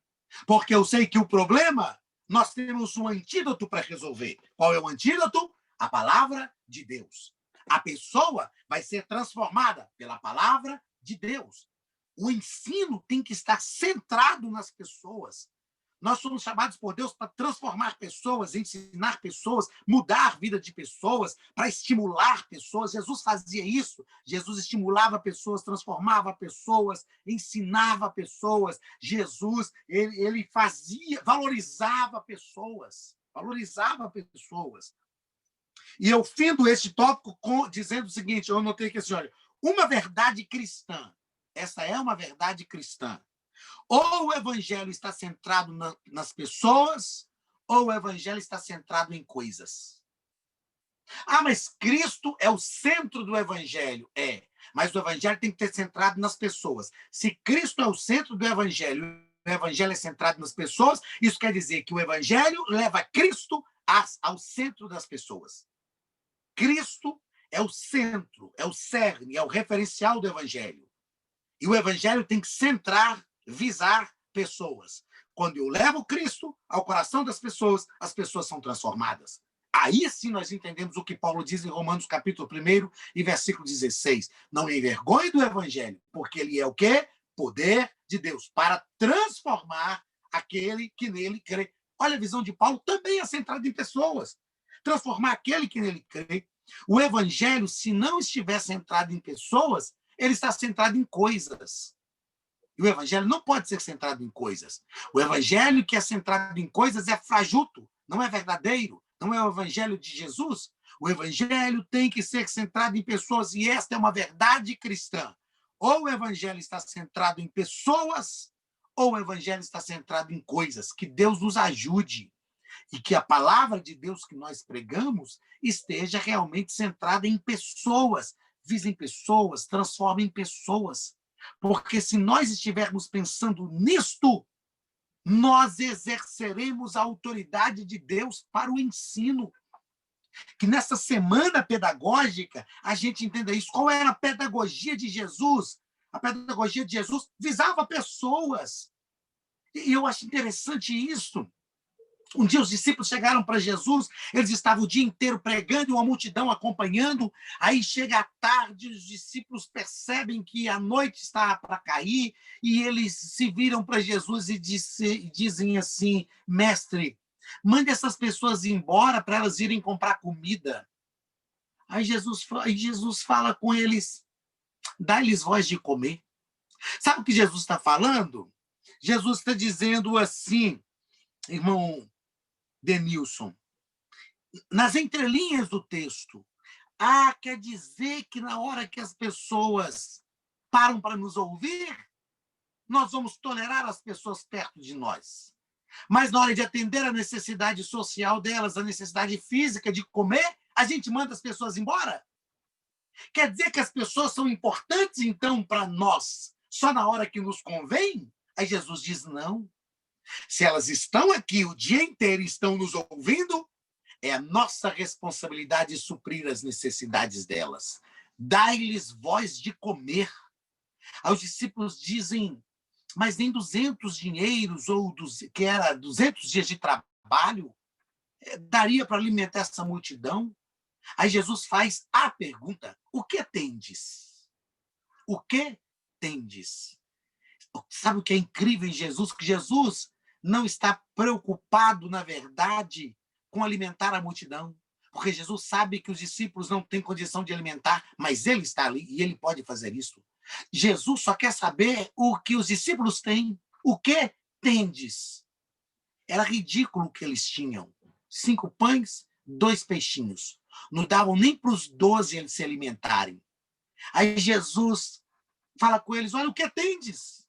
Porque eu sei que o problema, nós temos um antídoto para resolver. Qual é o antídoto? A palavra de Deus. A pessoa vai ser transformada pela palavra de Deus. O ensino tem que estar centrado nas pessoas. Nós somos chamados por Deus para transformar pessoas, ensinar pessoas, mudar a vida de pessoas, para estimular pessoas. Jesus fazia isso. Jesus estimulava pessoas, transformava pessoas, ensinava pessoas. Jesus, ele fazia, valorizava pessoas. Valorizava pessoas. E eu findo este tópico dizendo o seguinte, eu anotei aqui assim, olha, uma verdade cristã. Essa é uma verdade cristã. Ou o evangelho está centrado nas pessoas, ou o evangelho está centrado em coisas. Ah, mas Cristo é o centro do evangelho. É, mas o evangelho tem que ter centrado nas pessoas. Se Cristo é o centro do evangelho, o evangelho é centrado nas pessoas, isso quer dizer que o evangelho leva Cristo ao centro das pessoas. Cristo é o centro, é o cerne, é o referencial do evangelho. E o evangelho tem que centrar, visar pessoas. Quando eu levo Cristo ao coração das pessoas, as pessoas são transformadas. Aí sim nós entendemos o que Paulo diz em Romanos capítulo 1 e versículo 16. Não me envergonhe do evangelho, porque ele é o quê? Poder de Deus para transformar aquele que nele crê. Olha, a visão de Paulo também é centrada em pessoas. Transformar aquele que nele crê. O evangelho, se não estiver centrado em pessoas, ele está centrado em coisas. E o evangelho não pode ser centrado em coisas. O evangelho que é centrado em coisas é fajuto, não é verdadeiro, não é o evangelho de Jesus. O evangelho tem que ser centrado em pessoas, e esta é uma verdade cristã. Ou o evangelho está centrado em pessoas, ou o evangelho está centrado em coisas. Que Deus nos ajude e que a palavra de Deus que nós pregamos esteja realmente centrada em pessoas. Visem pessoas, transformem pessoas. Porque se nós estivermos pensando nisto, nós exerceremos a autoridade de Deus para o ensino. Que nessa semana pedagógica a gente entenda isso. Qual era a pedagogia de Jesus? A pedagogia de Jesus visava pessoas. E eu acho interessante isso. Um dia os discípulos chegaram para Jesus, eles estavam o dia inteiro pregando e uma multidão acompanhando. Aí chega a tarde, os discípulos percebem que a noite está para cair e eles se viram para Jesus e dizem assim: mestre, mande essas pessoas embora para elas irem comprar comida. Aí Jesus fala com eles: dá-lhes voz de comer. Sabe o que Jesus está falando? Jesus está dizendo assim, irmão Denilson, nas entrelinhas do texto, quer dizer que na hora que as pessoas param para nos ouvir, nós vamos tolerar as pessoas perto de nós. Mas na hora de atender a necessidade social delas, a necessidade física de comer, a gente manda as pessoas embora? Quer dizer que as pessoas são importantes, então, para nós, só na hora que nos convém? Aí Jesus diz, não. Se elas estão aqui o dia inteiro e estão nos ouvindo, é a nossa responsabilidade suprir as necessidades delas. Dai-lhes voz de comer. Aí os discípulos dizem, mas nem 200 dinheiros, que era 200 dias de trabalho, daria para alimentar essa multidão? Aí Jesus faz a pergunta, o que tendes? O que tendes? Sabe o que é incrível em Jesus? Que Jesus não está preocupado, na verdade, com alimentar a multidão. Porque Jesus sabe que os discípulos não têm condição de alimentar, mas ele está ali e ele pode fazer isso. Jesus só quer saber o que os discípulos têm. O que tendes? Era ridículo o que eles tinham. 5 pães, 2 peixinhos. Não davam nem para os 12 eles se alimentarem. Aí Jesus fala com eles, olha, o que tendes?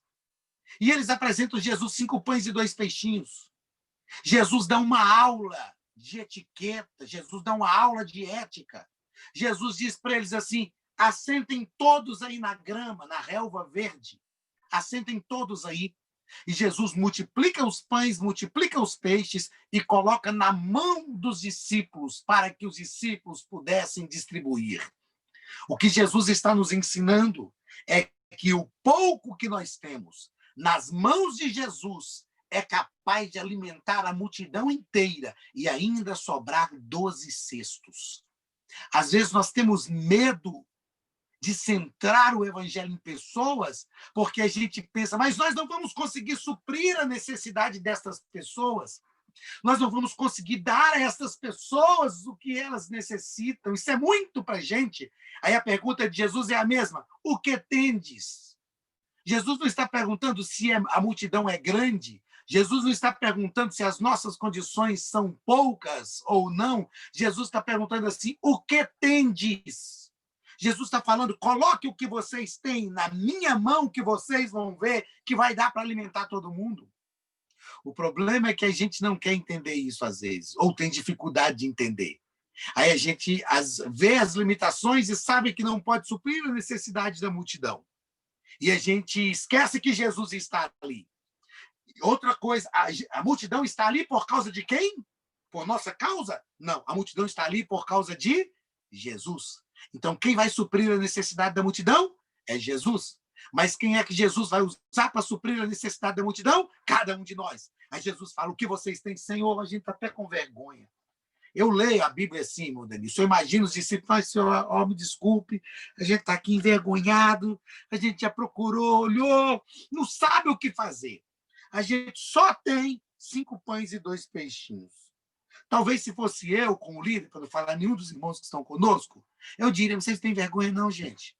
E eles apresentam Jesus 5 pães e 2 peixinhos. Jesus dá uma aula de etiqueta, Jesus dá uma aula de ética. Jesus diz para eles assim, assentem todos aí na grama, na relva verde. Assentem todos aí. E Jesus multiplica os pães, multiplica os peixes e coloca na mão dos discípulos para que os discípulos pudessem distribuir. O que Jesus está nos ensinando é que o pouco que nós temos nas mãos de Jesus é capaz de alimentar a multidão inteira e ainda sobrar 12 cestos. Às vezes nós temos medo de centrar o evangelho em pessoas, porque a gente pensa, mas nós não vamos conseguir suprir a necessidade dessas pessoas. Nós não vamos conseguir dar a essas pessoas o que elas necessitam. Isso é muito para a gente. Aí a pergunta de Jesus é a mesma. O que tendes? Jesus não está perguntando se a multidão é grande. Jesus não está perguntando se as nossas condições são poucas ou não. Jesus está perguntando assim, o que tendes? Jesus está falando, coloque o que vocês têm na minha mão, que vocês vão ver que vai dar para alimentar todo mundo. O problema é que a gente não quer entender isso às vezes, ou tem dificuldade de entender. Aí a gente vê as limitações e sabe que não pode suprir a necessidade da multidão. E a gente esquece que Jesus está ali. Outra coisa, a multidão está ali por causa de quem? Por nossa causa? Não, a multidão está ali por causa de Jesus. Então, quem vai suprir a necessidade da multidão? É Jesus. Mas quem é que Jesus vai usar para suprir a necessidade da multidão? Cada um de nós. Aí Jesus fala, o que vocês têm, Senhor? A gente está até com vergonha. Eu leio a Bíblia assim, meu Denis. Eu imagino os discípulos, mas, Senhor, oh, me desculpe, a gente está aqui envergonhado, a gente já procurou, olhou, não sabe o que fazer. A gente só tem 5 pães e 2 peixinhos. Talvez se fosse eu, como líder, para não falar nenhum dos irmãos que estão conosco, eu diria, vocês têm vergonha não, gente.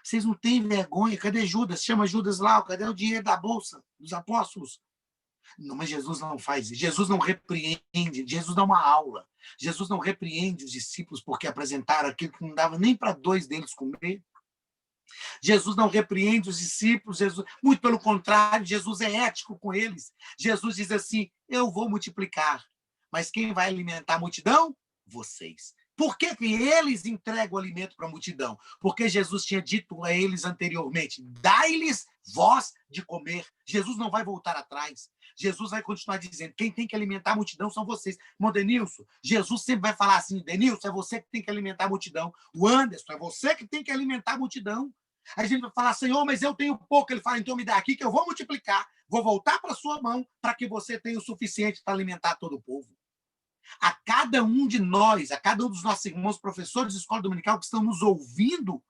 Vocês não têm vergonha. Cadê Judas? Chama Judas lá. Cadê o dinheiro da bolsa dos apóstolos? Não, mas Jesus não faz isso. Jesus não repreende. Jesus dá uma aula. Jesus não repreende os discípulos porque apresentaram aquilo que não dava nem para 2 deles comer. Jesus não repreende os discípulos. Jesus, muito pelo contrário, Jesus é ético com eles. Jesus diz assim, eu vou multiplicar. Mas quem vai alimentar a multidão? Vocês. Por que eles entregam o alimento para a multidão? Porque Jesus tinha dito a eles anteriormente, dai-lhes voz de comer. Jesus não vai voltar atrás. Jesus vai continuar dizendo, quem tem que alimentar a multidão são vocês. Irmão Denilson, Jesus sempre vai falar assim, Denilson, é você que tem que alimentar a multidão. O Anderson, é você que tem que alimentar a multidão. Aí a gente vai falar, Senhor, mas eu tenho pouco. Ele fala, então me dá aqui que eu vou multiplicar. Vou voltar para a sua mão para que você tenha o suficiente para alimentar todo o povo. A cada um de nós, a cada um dos nossos irmãos professores de escola dominical que estão nos ouvindo,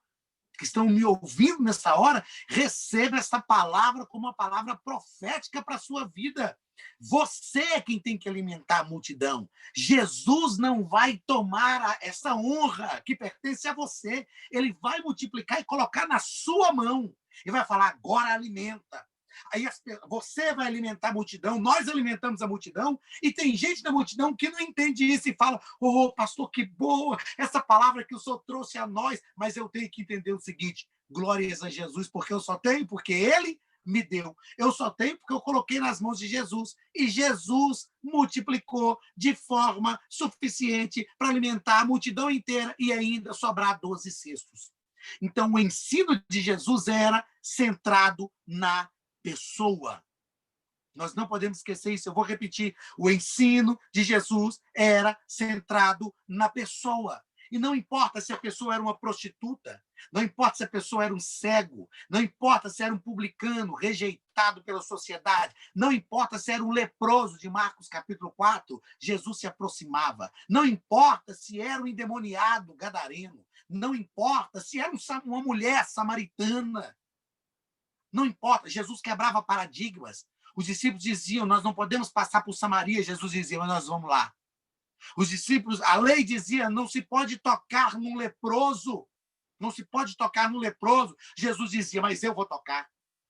que estão me ouvindo nessa hora, receba essa palavra como uma palavra profética para a sua vida. Você é quem tem que alimentar a multidão. Jesus não vai tomar essa honra que pertence a você. Ele vai multiplicar e colocar na sua mão. E vai falar, agora alimenta. Aí você vai alimentar a multidão, nós alimentamos a multidão, e tem gente da multidão que não entende isso e fala, oh, pastor, que boa, essa palavra que o senhor trouxe a nós, mas eu tenho que entender o seguinte, glórias a Jesus, porque eu só tenho, porque ele me deu. Eu só tenho porque eu coloquei nas mãos de Jesus, e Jesus multiplicou de forma suficiente para alimentar a multidão inteira e ainda sobrar 12 cestos. Então, o ensino de Jesus era centrado na pessoa. Nós não podemos esquecer isso. Eu vou repetir. O ensino de Jesus era centrado na pessoa. E não importa se a pessoa era uma prostituta, não importa se a pessoa era um cego, não importa se era um publicano rejeitado pela sociedade, não importa se era um leproso de Marcos capítulo 4, Jesus se aproximava. Não importa se era um endemoniado gadareno, não importa se era uma mulher samaritana. Não importa, Jesus quebrava paradigmas. Os discípulos diziam, nós não podemos passar por Samaria. Jesus dizia, mas nós vamos lá. Os discípulos, a lei dizia, não se pode tocar num leproso. Não se pode tocar num leproso. Jesus dizia, mas eu vou tocar.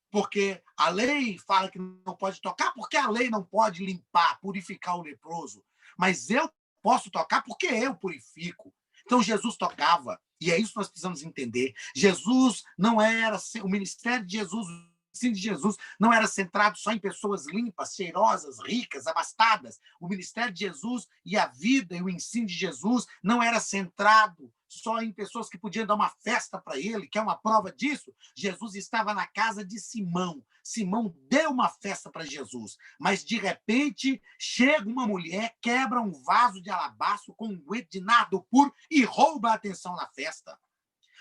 Porque a lei fala que não pode tocar, porque a lei não pode limpar, purificar o leproso. Mas eu posso tocar porque eu purifico. Então Jesus tocava. E é isso que nós precisamos entender. Jesus não era... O ministério de Jesus, o ensino de Jesus, não era centrado só em pessoas limpas, cheirosas, ricas, abastadas. O ministério de Jesus e a vida e o ensino de Jesus não era centrado só em pessoas que podiam dar uma festa para ele, que é uma prova disso. Jesus estava na casa de Simão. Simão deu uma festa para Jesus, mas de repente chega uma mulher, quebra um vaso de alabastro com um unguento de nardo puro e rouba a atenção na festa.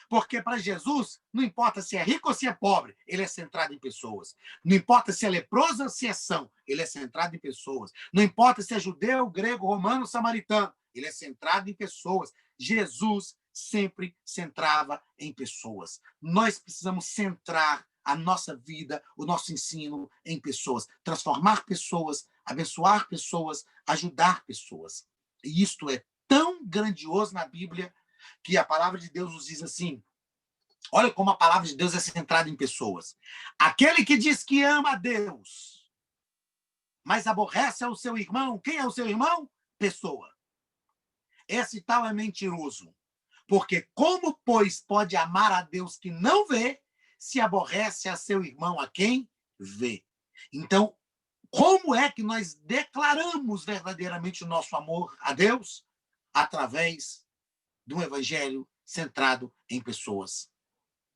Porque para Jesus, não importa se é rico ou se é pobre, ele é centrado em pessoas. Não importa se é leproso ou se é são, ele é centrado em pessoas. Não importa se é judeu, grego, romano, samaritano, ele é centrado em pessoas. Jesus sempre centrava em pessoas. Nós precisamos centrar a nossa vida, o nosso ensino em pessoas, transformar pessoas, abençoar pessoas, ajudar pessoas. E isto é tão grandioso na Bíblia que a palavra de Deus nos diz assim, olha como a palavra de Deus é centrada em pessoas. Aquele que diz que ama a Deus, mas aborrece ao seu irmão, quem é o seu irmão? Pessoa. Esse tal é mentiroso. Porque como, pois, pode amar a Deus que não vê, se aborrece a seu irmão a quem vê? Então, como é que nós declaramos verdadeiramente o nosso amor a Deus? Através de um evangelho centrado em pessoas.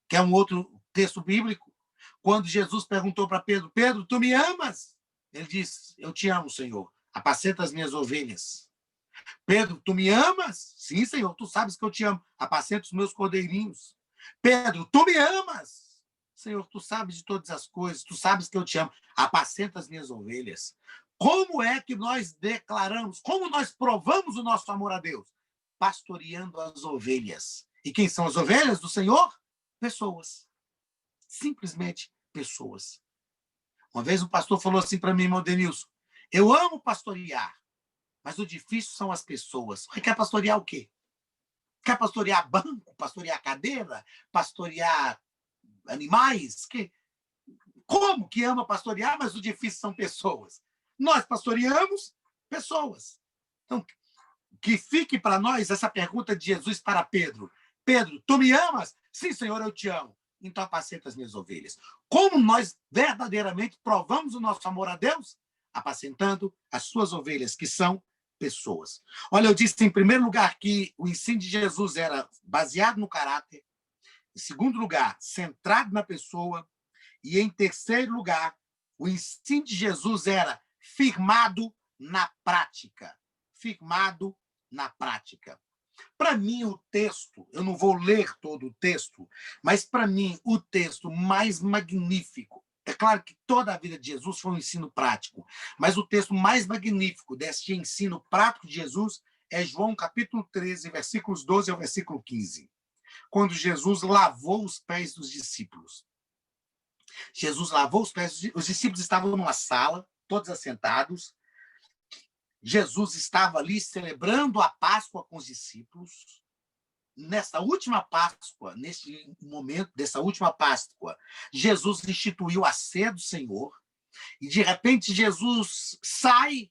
Quer um outro texto bíblico? Quando Jesus perguntou para Pedro, Pedro, tu me amas? Ele diz, eu te amo, Senhor, apacenta as minhas ovelhas. Pedro, tu me amas? Sim, Senhor, tu sabes que eu te amo. Apacenta os meus cordeirinhos. Pedro, tu me amas? Senhor, tu sabes de todas as coisas, tu sabes que eu te amo. Apacenta as minhas ovelhas. Como é que nós declaramos, como nós provamos o nosso amor a Deus? Pastoreando as ovelhas. E quem são as ovelhas do Senhor? Pessoas. Simplesmente pessoas. Uma vez um pastor falou assim para mim, irmão Denilson, eu amo pastorear, mas o difícil são as pessoas. Você quer pastorear o quê? Quer pastorear banco, pastorear cadeira, pastorear animais? Como que ama pastorear, mas o difícil são pessoas? Nós pastoreamos pessoas. Então, que fique para nós essa pergunta de Jesus para Pedro. Pedro, tu me amas? Sim, Senhor, eu te amo. Então apacenta as minhas ovelhas. Como nós verdadeiramente provamos o nosso amor a Deus? Apacentando as suas ovelhas, que são pessoas. Olha, eu disse em primeiro lugar que o ensino de Jesus era baseado no caráter. Em segundo lugar, centrado na pessoa. E em terceiro lugar, o ensino de Jesus era firmado na prática. Firmado na prática. Para mim, o texto, eu não vou ler todo o texto, mas para mim, o texto mais magnífico, é claro que toda a vida de Jesus foi um ensino prático, mas o texto mais magnífico desse ensino prático de Jesus é João capítulo 13, versículos 12 ao versículo 15, quando Jesus lavou os pés dos discípulos. Jesus lavou os pés, os discípulos estavam numa sala, todos assentados. Jesus estava ali celebrando a Páscoa com os discípulos. Nessa última Páscoa, nesse momento dessa última Páscoa, Jesus instituiu a ceia do Senhor. E, de repente, Jesus sai.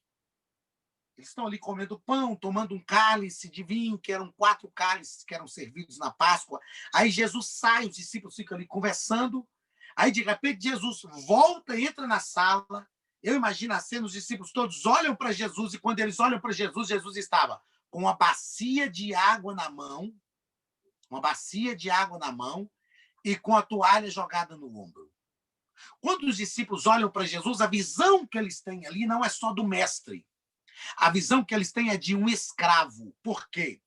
Eles estão ali comendo pão, tomando um cálice de vinho, que eram 4 cálices que eram servidos na Páscoa. Aí Jesus sai, os discípulos ficam ali conversando. Aí, de repente, Jesus volta, entra na sala. Eu imagino a cena, os discípulos todos olham para Jesus, e quando eles olham para Jesus, Jesus estava com uma bacia de água na mão, e com a toalha jogada no ombro. Quando os discípulos olham para Jesus, a visão que eles têm ali não é só do mestre. A visão que eles têm é de um escravo. Por quê?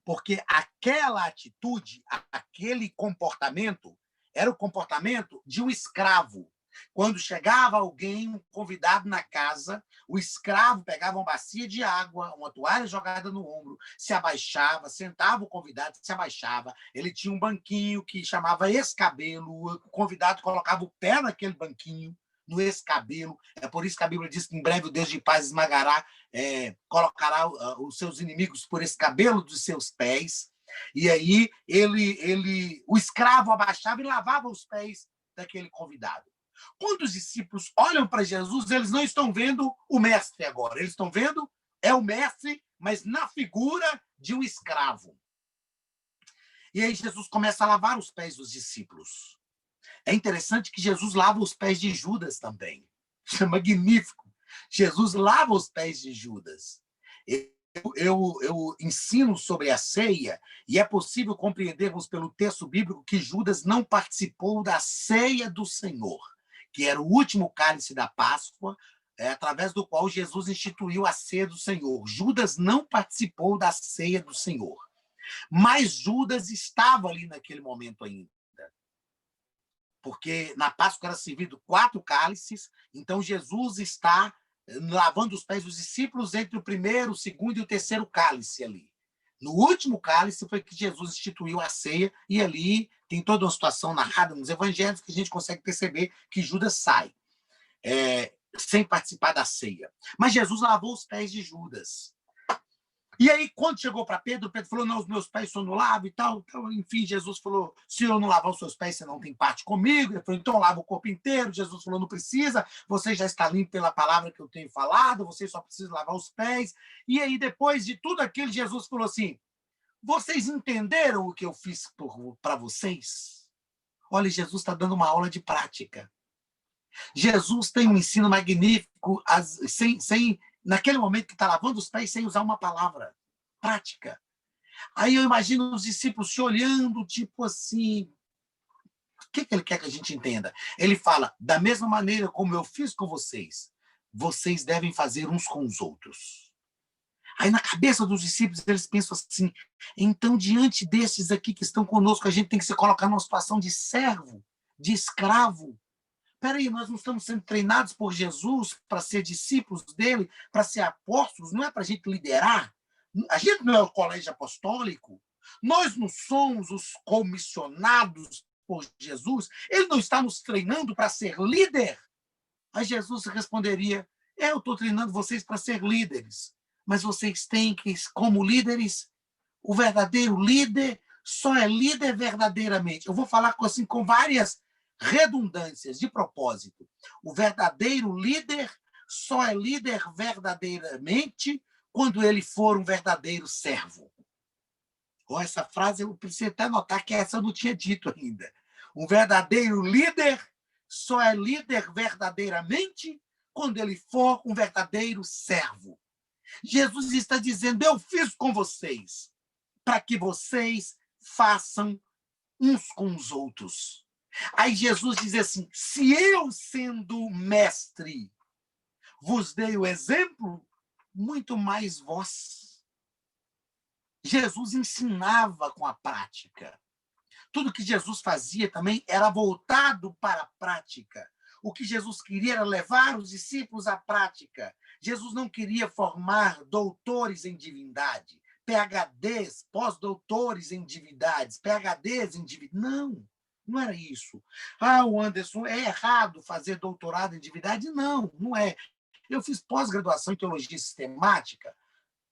Porque aquela atitude, aquele comportamento, era o comportamento de um escravo. Quando chegava alguém, um convidado na casa, o escravo pegava uma bacia de água, uma toalha jogada no ombro, se abaixava, sentava o convidado, se abaixava. Ele tinha um banquinho que chamava escabelo, o convidado colocava o pé naquele banquinho, no escabelo. É por isso que a Bíblia diz que em breve o Deus de paz esmagará, colocará os seus inimigos por escabelo dos seus pés. E aí o escravo abaixava e lavava os pés daquele convidado. Quando os discípulos olham para Jesus, eles não estão vendo o mestre agora. Eles estão vendo o mestre, mas na figura de um escravo. E aí Jesus começa a lavar os pés dos discípulos. É interessante que Jesus lava os pés de Judas também. Isso é magnífico. Jesus lava os pés de Judas. Eu ensino sobre a ceia, e é possível compreendermos pelo texto bíblico que Judas não participou da ceia do Senhor, que era o último cálice da Páscoa, através do qual Jesus instituiu a ceia do Senhor. Judas não participou da ceia do Senhor. Mas Judas estava ali naquele momento ainda. Porque na Páscoa era servido 4 cálices, então Jesus está lavando os pés dos discípulos entre o primeiro, o segundo e o terceiro cálice ali. No último cálice foi que Jesus instituiu a ceia, e ali tem toda uma situação narrada nos evangelhos que a gente consegue perceber que Judas sai sem participar da ceia. Mas Jesus lavou os pés de Judas. E aí, quando chegou para Pedro, Pedro falou, não, os meus pés são no lavo e tal. Então, enfim, Jesus falou, se eu não lavar os seus pés, você não tem parte comigo. Ele falou, então lava o corpo inteiro. Jesus falou, não precisa, você já está limpo pela palavra que eu tenho falado, você só precisa lavar os pés. E aí, depois de tudo aquilo, Jesus falou assim, vocês entenderam o que eu fiz para vocês? Olha, Jesus está dando uma aula de prática. Jesus tem um ensino magnífico, naquele momento que está lavando os pés, sem usar uma palavra prática. Aí eu imagino os discípulos se olhando, tipo assim, o que ele quer que a gente entenda? Ele fala, da mesma maneira como eu fiz com vocês, vocês devem fazer uns com os outros. Aí, na cabeça dos discípulos, eles pensam assim, então, diante desses aqui que estão conosco, a gente tem que se colocar numa situação de servo, de escravo. Peraí, nós não estamos sendo treinados por Jesus para ser discípulos dele, para ser apóstolos, não é para a gente liderar? A gente não é o colégio apostólico, nós não somos os comissionados por Jesus, ele não está nos treinando para ser líder. Aí Jesus responderia, eu estou treinando vocês para ser líderes, mas vocês têm que, como líderes, o verdadeiro líder só é líder verdadeiramente. Eu vou falar assim, com várias redundâncias de propósito. O verdadeiro líder só é líder verdadeiramente quando ele for um verdadeiro servo. Essa frase eu preciso até notar que essa eu não tinha dito ainda. Um verdadeiro líder só é líder verdadeiramente quando ele for um verdadeiro servo. Jesus está dizendo, eu fiz com vocês para que vocês façam uns com os outros. Aí Jesus diz assim, se eu, sendo mestre, vos dei o exemplo, muito mais vós. Jesus ensinava com a prática. Tudo que Jesus fazia também era voltado para a prática. O que Jesus queria era levar os discípulos à prática. Jesus não queria formar doutores em divindade, PhDs, pós-doutores em divindades, PhDs em divindade. Não, não era isso. O Anderson, é errado fazer doutorado em divindade? Não, não é. Eu fiz pós-graduação em teologia sistemática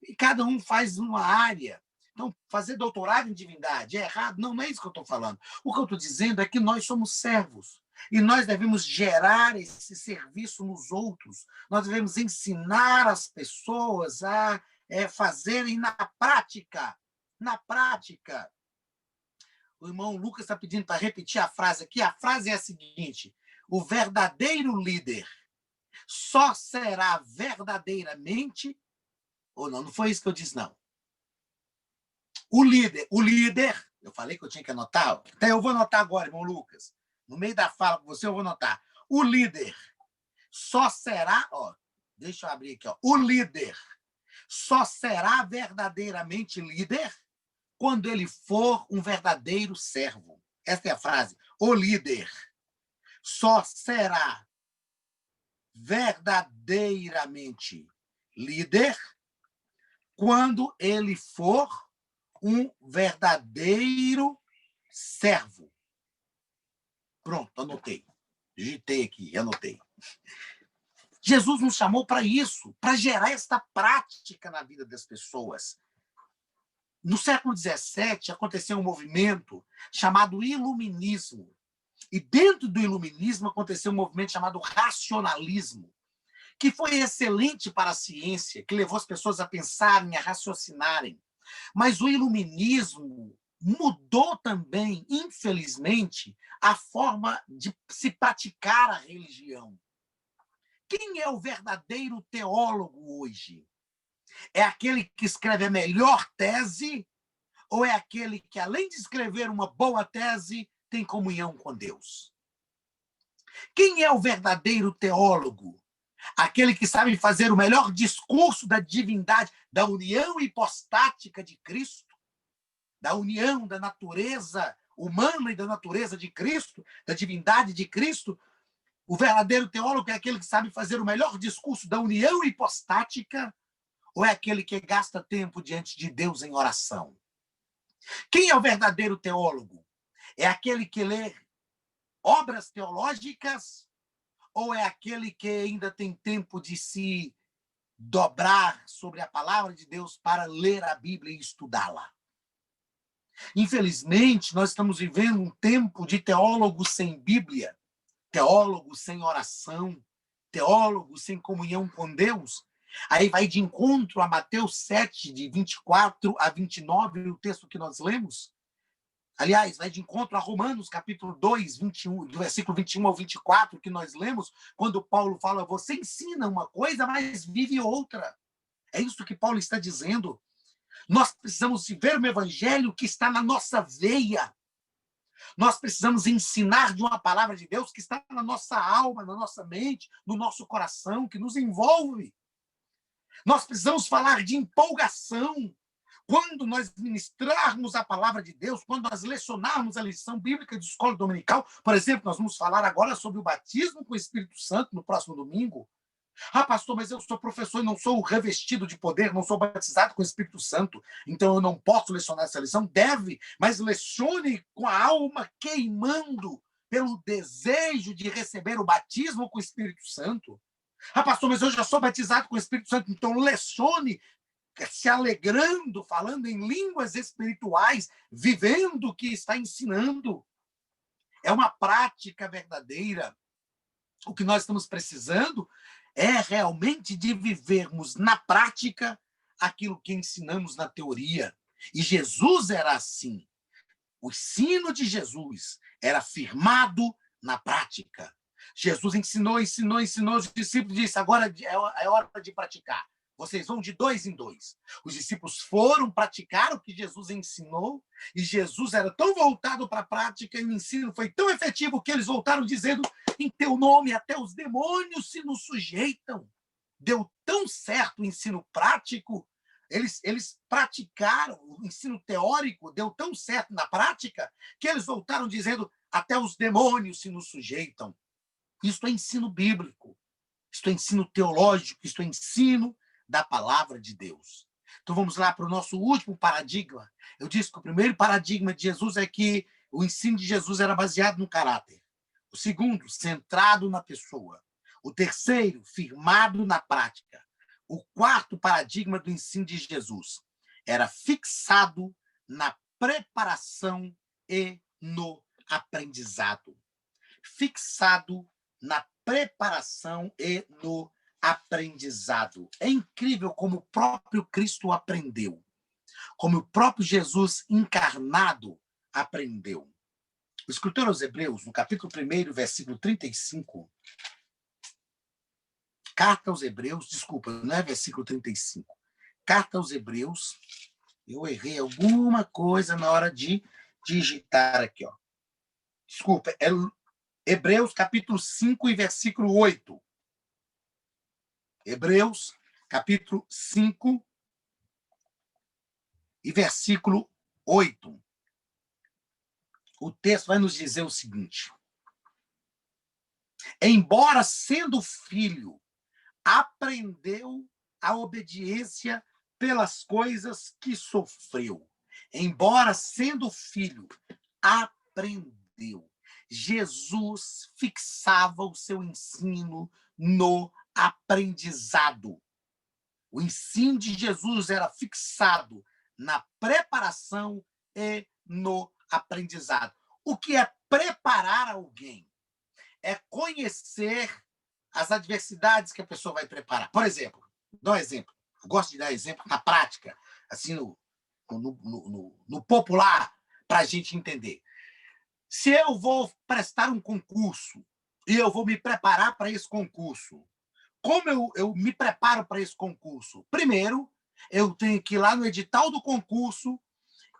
e cada um faz uma área. Então, fazer doutorado em divindade é errado? Não, não é isso que eu estou falando. O que eu estou dizendo é que nós somos servos e nós devemos gerar esse serviço nos outros. Nós devemos ensinar as pessoas a fazerem na prática. Na prática. O irmão Lucas está pedindo para repetir a frase aqui. A frase é a seguinte, o verdadeiro líder só será verdadeiramente... Ou não, não foi isso que eu disse, não. O líder, eu falei que eu tinha que anotar, até eu vou anotar agora, irmão Lucas. No meio da fala com você, eu vou anotar. O líder só será, deixa eu abrir aqui, o líder só será verdadeiramente líder quando ele for um verdadeiro servo. Essa é a frase. O líder só será verdadeiramente líder quando ele for um verdadeiro servo. Pronto, anotei. Digitei aqui, anotei. Jesus nos chamou para isso, para gerar esta prática na vida das pessoas. No século XVII, aconteceu um movimento chamado Iluminismo. E dentro do Iluminismo aconteceu um movimento chamado Racionalismo, que foi excelente para a ciência, que levou as pessoas a pensarem, a raciocinarem. Mas o iluminismo mudou também, infelizmente, a forma de se praticar a religião. Quem é o verdadeiro teólogo hoje? É aquele que escreve a melhor tese ou é aquele que, além de escrever uma boa tese, tem comunhão com Deus? Quem é o verdadeiro teólogo? Aquele que sabe fazer o melhor discurso da divindade, da união hipostática de Cristo, da união da natureza humana e da natureza de Cristo, da divindade de Cristo. O verdadeiro teólogo é aquele que sabe fazer o melhor discurso da união hipostática, ou é aquele que gasta tempo diante de Deus em oração? Quem é o verdadeiro teólogo? É aquele que lê obras teológicas, ou é aquele que ainda tem tempo de se dobrar sobre a palavra de Deus para ler a Bíblia e estudá-la? Infelizmente, nós estamos vivendo um tempo de teólogos sem Bíblia, teólogos sem oração, teólogos sem comunhão com Deus. Aí vai de encontro a Mateus 7, de 24 a 29, o texto que nós lemos. Aliás, vai de encontro a Romanos, capítulo 2, 21, do versículo 21 ao 24, que nós lemos, quando Paulo fala, você ensina uma coisa, mas vive outra. É isso que Paulo está dizendo. Nós precisamos viver o evangelho que está na nossa veia. Nós precisamos ensinar de uma palavra de Deus que está na nossa alma, na nossa mente, no nosso coração, que nos envolve. Nós precisamos falar de empolgação. Quando nós ministrarmos a palavra de Deus, quando nós lecionarmos a lição bíblica de escola dominical, por exemplo, nós vamos falar agora sobre o batismo com o Espírito Santo no próximo domingo. Ah, pastor, mas eu sou professor e não sou revestido de poder, não sou batizado com o Espírito Santo, então eu não posso lecionar essa lição? Deve, mas lecione com a alma queimando pelo desejo de receber o batismo com o Espírito Santo. Ah, pastor, mas eu já sou batizado com o Espírito Santo, então lecione se alegrando, falando em línguas espirituais, vivendo o que está ensinando. É uma prática verdadeira. O que nós estamos precisando é realmente de vivermos na prática aquilo que ensinamos na teoria. E Jesus era assim. O ensino de Jesus era firmado na prática. Jesus ensinou, os discípulos disse, agora é hora de praticar. Vocês vão de 2 em 2. Os discípulos foram praticar o que Jesus ensinou, e Jesus era tão voltado para a prática, e o ensino foi tão efetivo que eles voltaram dizendo, em teu nome até os demônios se nos sujeitam. Deu tão certo o ensino prático, eles praticaram o ensino teórico, deu tão certo na prática, que eles voltaram dizendo, até os demônios se nos sujeitam. Isso é ensino bíblico, isso é ensino teológico, isso é ensino da palavra de Deus. Então vamos lá para o nosso último paradigma. Eu disse que o primeiro paradigma de Jesus é que o ensino de Jesus era baseado no caráter. O segundo, centrado na pessoa. O terceiro, firmado na prática. O quarto paradigma do ensino de Jesus era fixado na preparação e no aprendizado. Fixado na preparação e no aprendizado. É incrível como o próprio Cristo aprendeu, como o próprio Jesus encarnado aprendeu. O escritor aos Hebreus, no capítulo 1, versículo 35, carta aos Hebreus, desculpa, não é versículo 35, carta aos Hebreus, eu errei alguma coisa na hora de digitar aqui, ó. Desculpa, é Hebreus capítulo 5 e versículo 8. Hebreus, capítulo 5 e versículo 8. O texto vai nos dizer o seguinte: embora sendo filho, aprendeu a obediência pelas coisas que sofreu. Embora sendo filho, aprendeu. Jesus fixava o seu ensino no aprendizado. O ensino de Jesus era fixado na preparação e no aprendizado. O que é preparar alguém? É conhecer as adversidades que a pessoa vai preparar. Por exemplo, dou um exemplo. Eu gosto de dar exemplo na prática, assim, no popular, para a gente entender. Se eu vou prestar um concurso e eu vou me preparar para esse concurso, como eu me preparo para esse concurso? Primeiro, eu tenho que ir lá no edital do concurso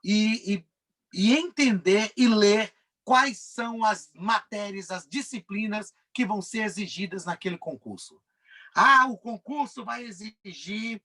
e entender e ler quais são as matérias, as disciplinas que vão ser exigidas naquele concurso. Ah, o concurso vai exigir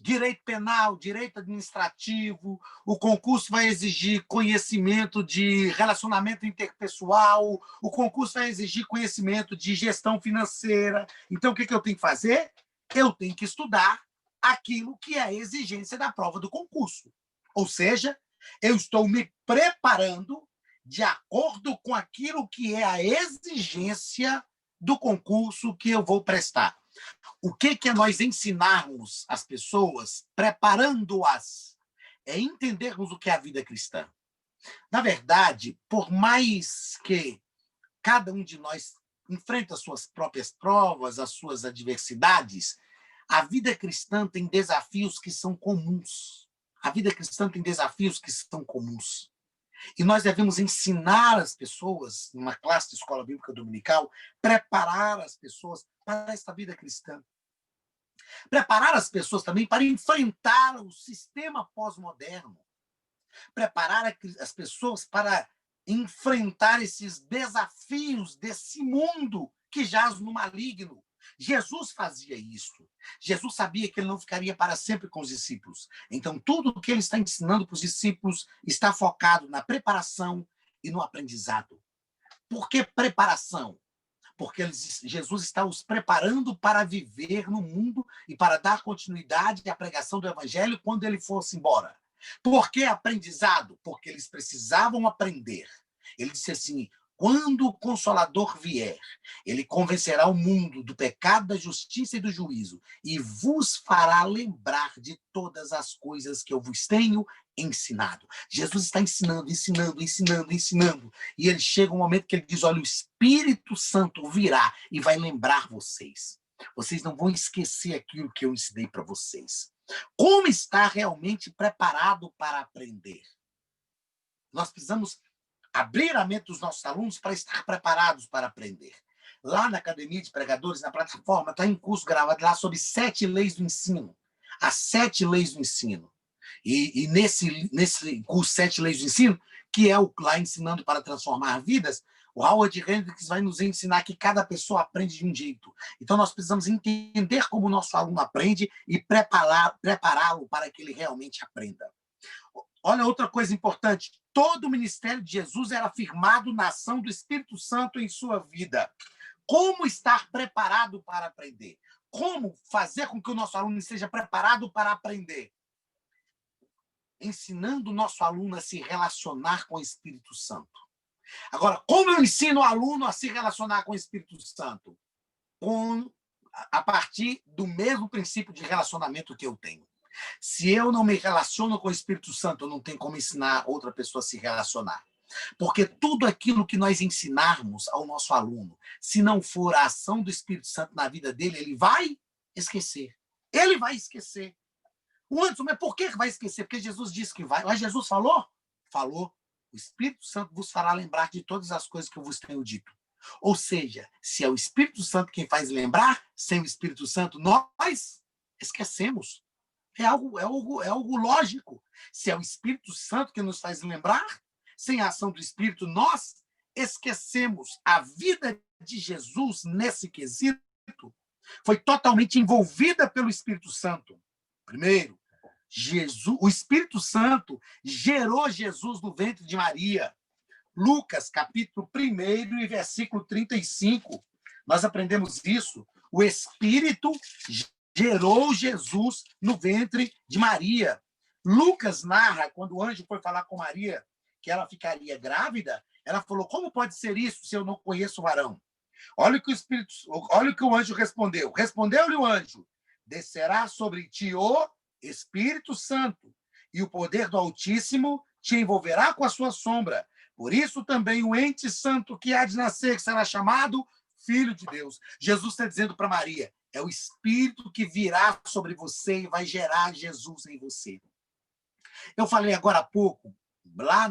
direito penal, direito administrativo, o concurso vai exigir conhecimento de relacionamento interpessoal, o concurso vai exigir conhecimento de gestão financeira. Então, o que eu tenho que fazer? Eu tenho que estudar aquilo que é a exigência da prova do concurso. Ou seja, eu estou me preparando de acordo com aquilo que é a exigência do concurso que eu vou prestar. O que é nós ensinarmos as pessoas, preparando-as, é entendermos o que é a vida cristã. Na verdade, por mais que cada um de nós enfrente as suas próprias provas, as suas adversidades, a vida cristã tem desafios que são comuns. A vida cristã tem desafios que são comuns. E nós devemos ensinar as pessoas, numa classe de escola bíblica dominical, preparar as pessoas para esta vida cristã. Preparar as pessoas também para enfrentar o sistema pós-moderno. preparar as pessoas para enfrentar esses desafios desse mundo que jaz no maligno. Jesus fazia isso. Jesus sabia que ele não ficaria para sempre com os discípulos. Então, tudo o que ele está ensinando para os discípulos está focado na preparação e no aprendizado. Por que preparação? Porque Jesus está os preparando para viver no mundo e para dar continuidade à pregação do evangelho quando ele fosse embora. Por que aprendizado? Porque eles precisavam aprender. Ele disse assim: quando o Consolador vier, ele convencerá o mundo do pecado, da justiça e do juízo, e vos fará lembrar de todas as coisas que eu vos tenho ensinado. Jesus está ensinando, ensinando, ensinando, ensinando. E ele chega um momento que ele diz: olha, o Espírito Santo virá e vai lembrar vocês. Vocês não vão esquecer aquilo que eu ensinei para vocês. Como estar realmente preparado para aprender? Nós precisamos abrir a mente dos nossos alunos para estar preparados para aprender. Lá na Academia de Pregadores, na plataforma, está em curso gravado lá sobre 7 leis do ensino. As 7 leis do ensino. E nesse curso 7 leis do ensino, que é o lá Ensinando para Transformar Vidas, o Howard Hendricks vai nos ensinar que cada pessoa aprende de um jeito. Então, nós precisamos entender como o nosso aluno aprende e prepará-lo para que ele realmente aprenda. Olha outra coisa importante. Todo o ministério de Jesus era firmado na ação do Espírito Santo em sua vida. Como estar preparado para aprender? Como fazer com que o nosso aluno esteja preparado para aprender? Ensinando o nosso aluno a se relacionar com o Espírito Santo. Agora, como eu ensino o aluno a se relacionar com o Espírito Santo? A partir do mesmo princípio de relacionamento que eu tenho. Se eu não me relaciono com o Espírito Santo, eu não tenho como ensinar outra pessoa a se relacionar. Porque tudo aquilo que nós ensinarmos ao nosso aluno, se não for a ação do Espírito Santo na vida dele, ele vai esquecer. Ele vai esquecer. O Anderson, mas por que vai esquecer? Porque Jesus disse que vai. Mas Jesus falou? Falou. O Espírito Santo vos fará lembrar de todas as coisas que eu vos tenho dito. Ou seja, se é o Espírito Santo quem faz lembrar, sem o Espírito Santo, nós esquecemos. É algo lógico. Se é o Espírito Santo que nos faz lembrar, sem a ação do Espírito, nós esquecemos. A vida de Jesus, nesse quesito, foi totalmente envolvida pelo Espírito Santo. Primeiro, o Espírito Santo gerou Jesus no ventre de Maria. Lucas, capítulo 1 e versículo 35. Nós aprendemos isso. O Espírito gerou Jesus no ventre de Maria. Lucas narra, quando o anjo foi falar com Maria que ela ficaria grávida, ela falou: como pode ser isso se eu não conheço o varão? Olha o que o anjo respondeu. Respondeu-lhe o anjo: descerá sobre ti o Espírito Santo, e o poder do Altíssimo te envolverá com a sua sombra. Por isso também o ente santo que há de nascer, que será chamado Filho de Deus. Jesus está dizendo para Maria: é o Espírito que virá sobre você e vai gerar Jesus em você. Eu falei agora há pouco, lá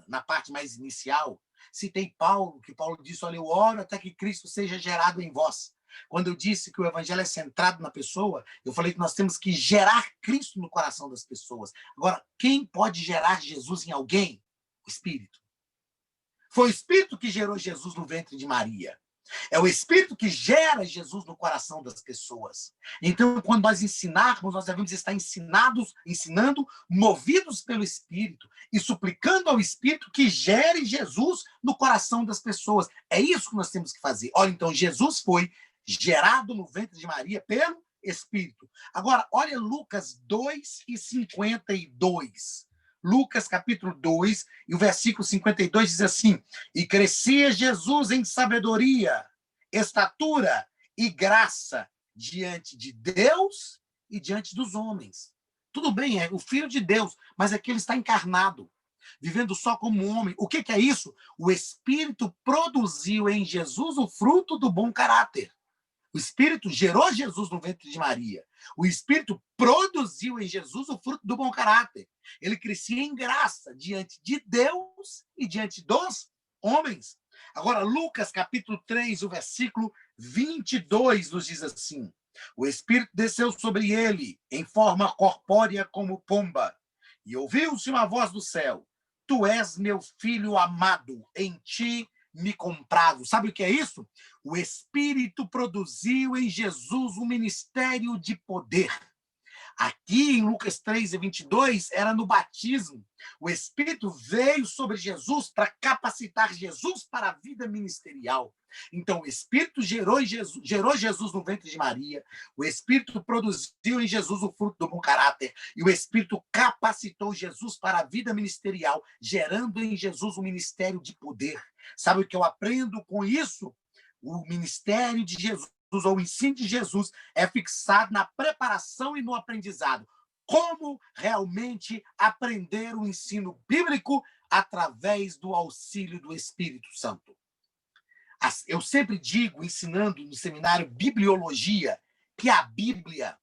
na parte mais inicial, citei Paulo, que Paulo disse: olha, eu oro até que Cristo seja gerado em vós. Quando eu disse que o evangelho é centrado na pessoa, eu falei que nós temos que gerar Cristo no coração das pessoas. Agora, quem pode gerar Jesus em alguém? O Espírito. Foi o Espírito que gerou Jesus no ventre de Maria. É o Espírito que gera Jesus no coração das pessoas. Então, quando nós ensinarmos, nós devemos estar ensinando, movidos pelo Espírito e suplicando ao Espírito que gere Jesus no coração das pessoas. É isso que nós temos que fazer. Olha, então, Jesus foi gerado no ventre de Maria pelo Espírito. Agora, olha Lucas 2:52. Lucas, capítulo 2, e o versículo 52 diz assim: e crescia Jesus em sabedoria, estatura e graça diante de Deus e diante dos homens. Tudo bem, é o Filho de Deus, mas aqui ele está encarnado, vivendo só como um homem. O que é isso? O Espírito produziu em Jesus o fruto do bom caráter. O Espírito gerou Jesus no ventre de Maria. O Espírito produziu em Jesus o fruto do bom caráter. Ele crescia em graça diante de Deus e diante dos homens. Agora, Lucas, capítulo 3, o versículo 22, nos diz assim: o Espírito desceu sobre ele em forma corpórea como pomba, E ouviu-se uma voz do céu: Tu és meu filho amado, em ti me comprazo. Sabe o que é isso? O Espírito produziu em Jesus um ministério de poder. Aqui em Lucas 3:22, era no batismo. O Espírito veio sobre Jesus para capacitar Jesus para a vida ministerial. Então, o Espírito gerou Jesus no ventre de Maria, o Espírito produziu em Jesus o fruto do bom caráter, e o Espírito capacitou Jesus para a vida ministerial, gerando em Jesus um ministério de poder. Sabe o que eu aprendo com isso? O ministério de Jesus, ou o ensino de Jesus, é fixado na preparação e no aprendizado. Como realmente aprender o ensino bíblico através do auxílio do Espírito Santo. Eu sempre digo, ensinando no seminário Bibliologia, que a Bíblia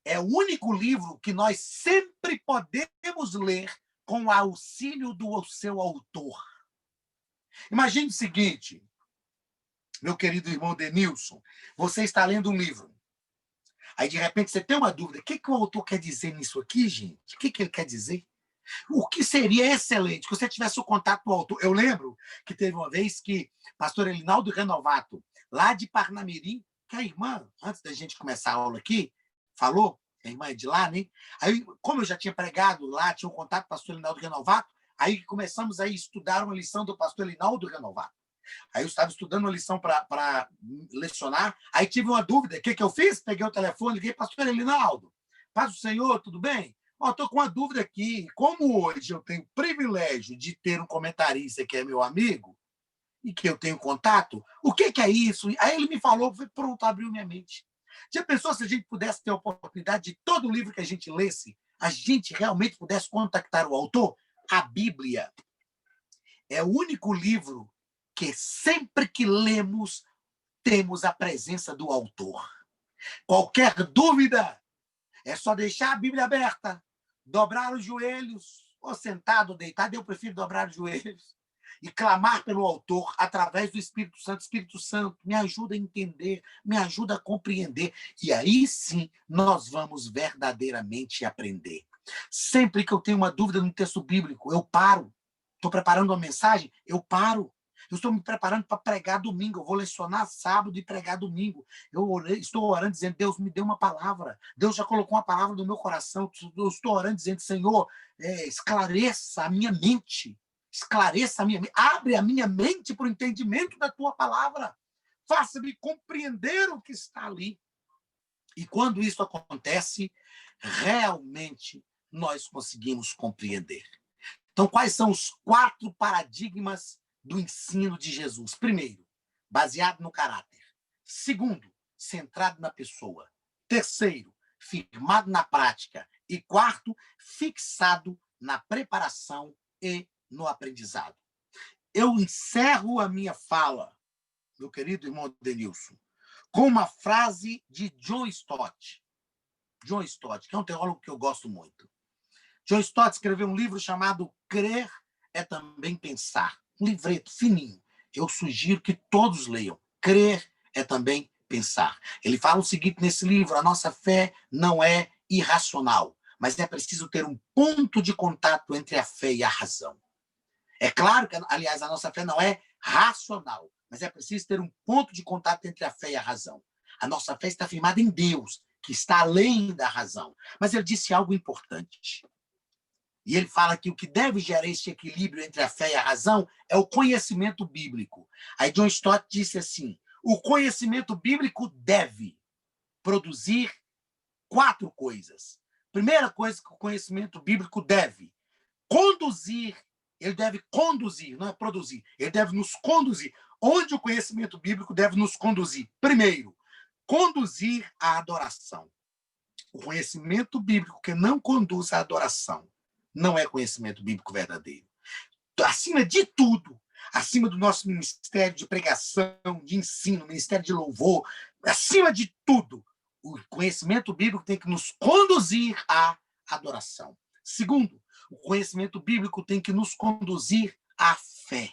é o único livro que nós sempre podemos ler com o auxílio do seu autor. Imagine o seguinte, meu querido irmão Denilson, você está lendo um livro. Aí, de repente, você tem uma dúvida. O que o autor quer dizer nisso aqui, gente? O que ele quer dizer? O que seria excelente que você tivesse o contato com o autor? Eu lembro que teve uma vez que pastor Elinaldo Renovato, lá de Parnamirim, que a irmã, antes da gente começar a aula aqui, falou, a irmã é de lá, né? Aí, como eu já tinha pregado lá, tinha um contato com o pastor Elinaldo Renovato, aí começamos a estudar uma lição do pastor Elinaldo Renovato. Aí eu estava estudando uma lição para lecionar, aí tive uma dúvida. O que eu fiz? Peguei o telefone, liguei, pastor Elinaldo, paz do Senhor, tudo bem? Estou com uma dúvida aqui. Como hoje eu tenho o privilégio de ter um comentarista que é meu amigo e que eu tenho contato, o que é isso? Aí ele me falou, pronto, abriu minha mente. Já pensou se a gente pudesse ter a oportunidade de todo livro que a gente lesse, a gente realmente pudesse contactar o autor? A Bíblia é o único livro que sempre que lemos, temos a presença do autor. Qualquer dúvida, é só deixar a Bíblia aberta, dobrar os joelhos, ou sentado ou deitado, eu prefiro dobrar os joelhos, e clamar pelo autor através do Espírito Santo. Espírito Santo, me ajuda a entender, me ajuda a compreender. E aí sim, nós vamos verdadeiramente aprender. Sempre que eu tenho uma dúvida no texto bíblico, eu paro. Estou preparando uma mensagem, eu paro. Eu estou me preparando para pregar domingo. Eu vou lecionar sábado e pregar domingo. Estou orando, dizendo, Deus me deu uma palavra. Deus já colocou uma palavra no meu coração. Eu estou orando, dizendo, Senhor, esclareça a minha mente. Esclareça a minha mente. Abre a minha mente para o entendimento da tua palavra. Faça-me compreender o que está ali. E quando isso acontece, realmente nós conseguimos compreender. Então, quais são os 4 paradigmas do ensino de Jesus? Primeiro, baseado no caráter. Segundo, centrado na pessoa. Terceiro, firmado na prática. E quarto, fixado na preparação e no aprendizado. Eu encerro a minha fala, meu querido irmão Denilson, com uma frase de John Stott. John Stott, que é um teólogo que eu gosto muito. John Stott escreveu um livro chamado Crer é Também Pensar. Um livreto fininho. Eu sugiro que todos leiam. Crer é também pensar. Ele fala o seguinte nesse livro: a nossa fé não é irracional, mas é preciso ter um ponto de contato entre a fé e a razão. É claro que, aliás, a nossa fé não é racional, mas é preciso ter um ponto de contato entre a fé e a razão. A nossa fé está firmada em Deus, que está além da razão. Mas ele disse algo importante. E ele fala que o que deve gerar esse equilíbrio entre a fé e a razão é o conhecimento bíblico. Aí John Stott disse assim: o conhecimento bíblico deve produzir 4 coisas. Primeira coisa que o conhecimento bíblico deve conduzir, ele deve conduzir, não é produzir, ele deve nos conduzir. Onde o conhecimento bíblico deve nos conduzir? Primeiro, conduzir à adoração. O conhecimento bíblico que não conduz à adoração não é conhecimento bíblico verdadeiro. Acima de tudo, acima do nosso ministério de pregação, de ensino, ministério de louvor, acima de tudo, o conhecimento bíblico tem que nos conduzir à adoração. Segundo, o conhecimento bíblico tem que nos conduzir à fé.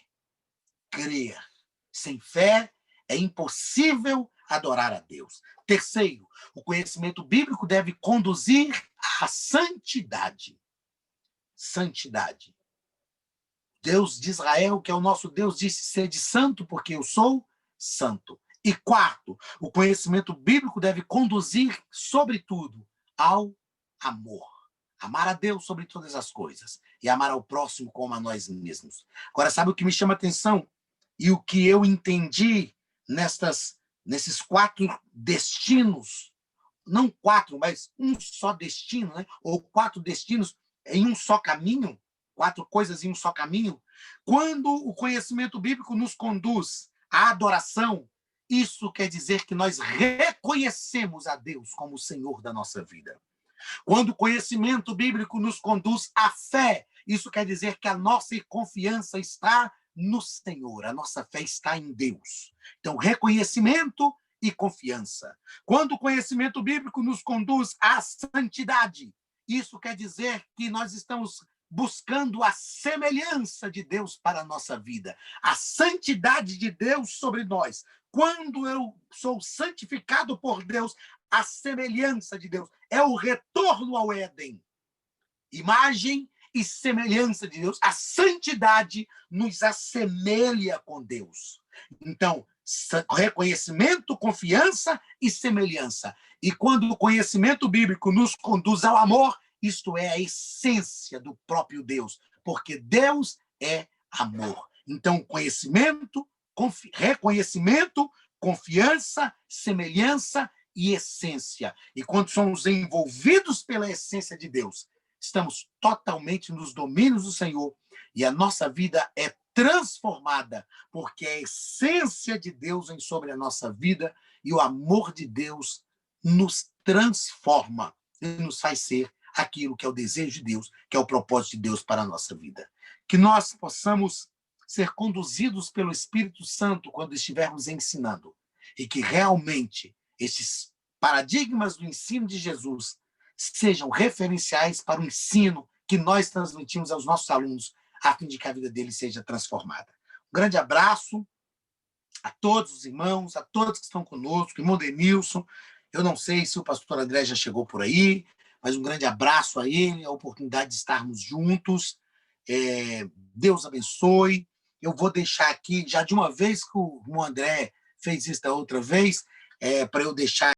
Crer. Sem fé é impossível adorar a Deus. Terceiro, o conhecimento bíblico deve conduzir à santidade. santidade. Deus de Israel, que é o nosso Deus, disse: sede santo, porque eu sou santo. E quarto, o conhecimento bíblico deve conduzir, sobretudo, ao amor. Amar a Deus sobre todas as coisas e amar ao próximo como a nós mesmos. Agora, sabe o que me chama a atenção? E o que eu entendi nesses 4 destinos, não 4, mas um só destino, né? Ou 4 destinos em um só caminho, 4 coisas em um só caminho. Quando o conhecimento bíblico nos conduz à adoração, isso quer dizer que nós reconhecemos a Deus como o Senhor da nossa vida. Quando o conhecimento bíblico nos conduz à fé, isso quer dizer que a nossa confiança está no Senhor, a nossa fé está em Deus. Então, reconhecimento e confiança. Quando o conhecimento bíblico nos conduz à santidade, isso quer dizer que nós estamos buscando a semelhança de Deus para a nossa vida, a santidade de Deus sobre nós. Quando eu sou santificado por Deus, a semelhança de Deus é o retorno ao Éden. Imagem e semelhança de Deus. A santidade nos assemelha com Deus. Então, reconhecimento, confiança e semelhança. E quando o conhecimento bíblico nos conduz ao amor, isto é a essência do próprio Deus, porque Deus é amor. Então, conhecimento, reconhecimento, confiança, semelhança e essência. E quando somos envolvidos pela essência de Deus, estamos totalmente nos domínios do Senhor e a nossa vida é transformada, porque a essência de Deus vem sobre a nossa vida e o amor de Deus nos transforma e nos faz ser aquilo que é o desejo de Deus, que é o propósito de Deus para a nossa vida. Que nós possamos ser conduzidos pelo Espírito Santo quando estivermos ensinando e que realmente esses paradigmas do ensino de Jesus sejam referenciais para o ensino que nós transmitimos aos nossos alunos, a fim de que a vida deles seja transformada. Um grande abraço a todos os irmãos, a todos que estão conosco, irmão Denilson. Eu não sei se o pastor André já chegou por aí, mas um grande abraço a ele, a oportunidade de estarmos juntos. Deus abençoe. Eu vou deixar aqui, já de uma vez que o irmão André fez isso da outra vez, para eu deixar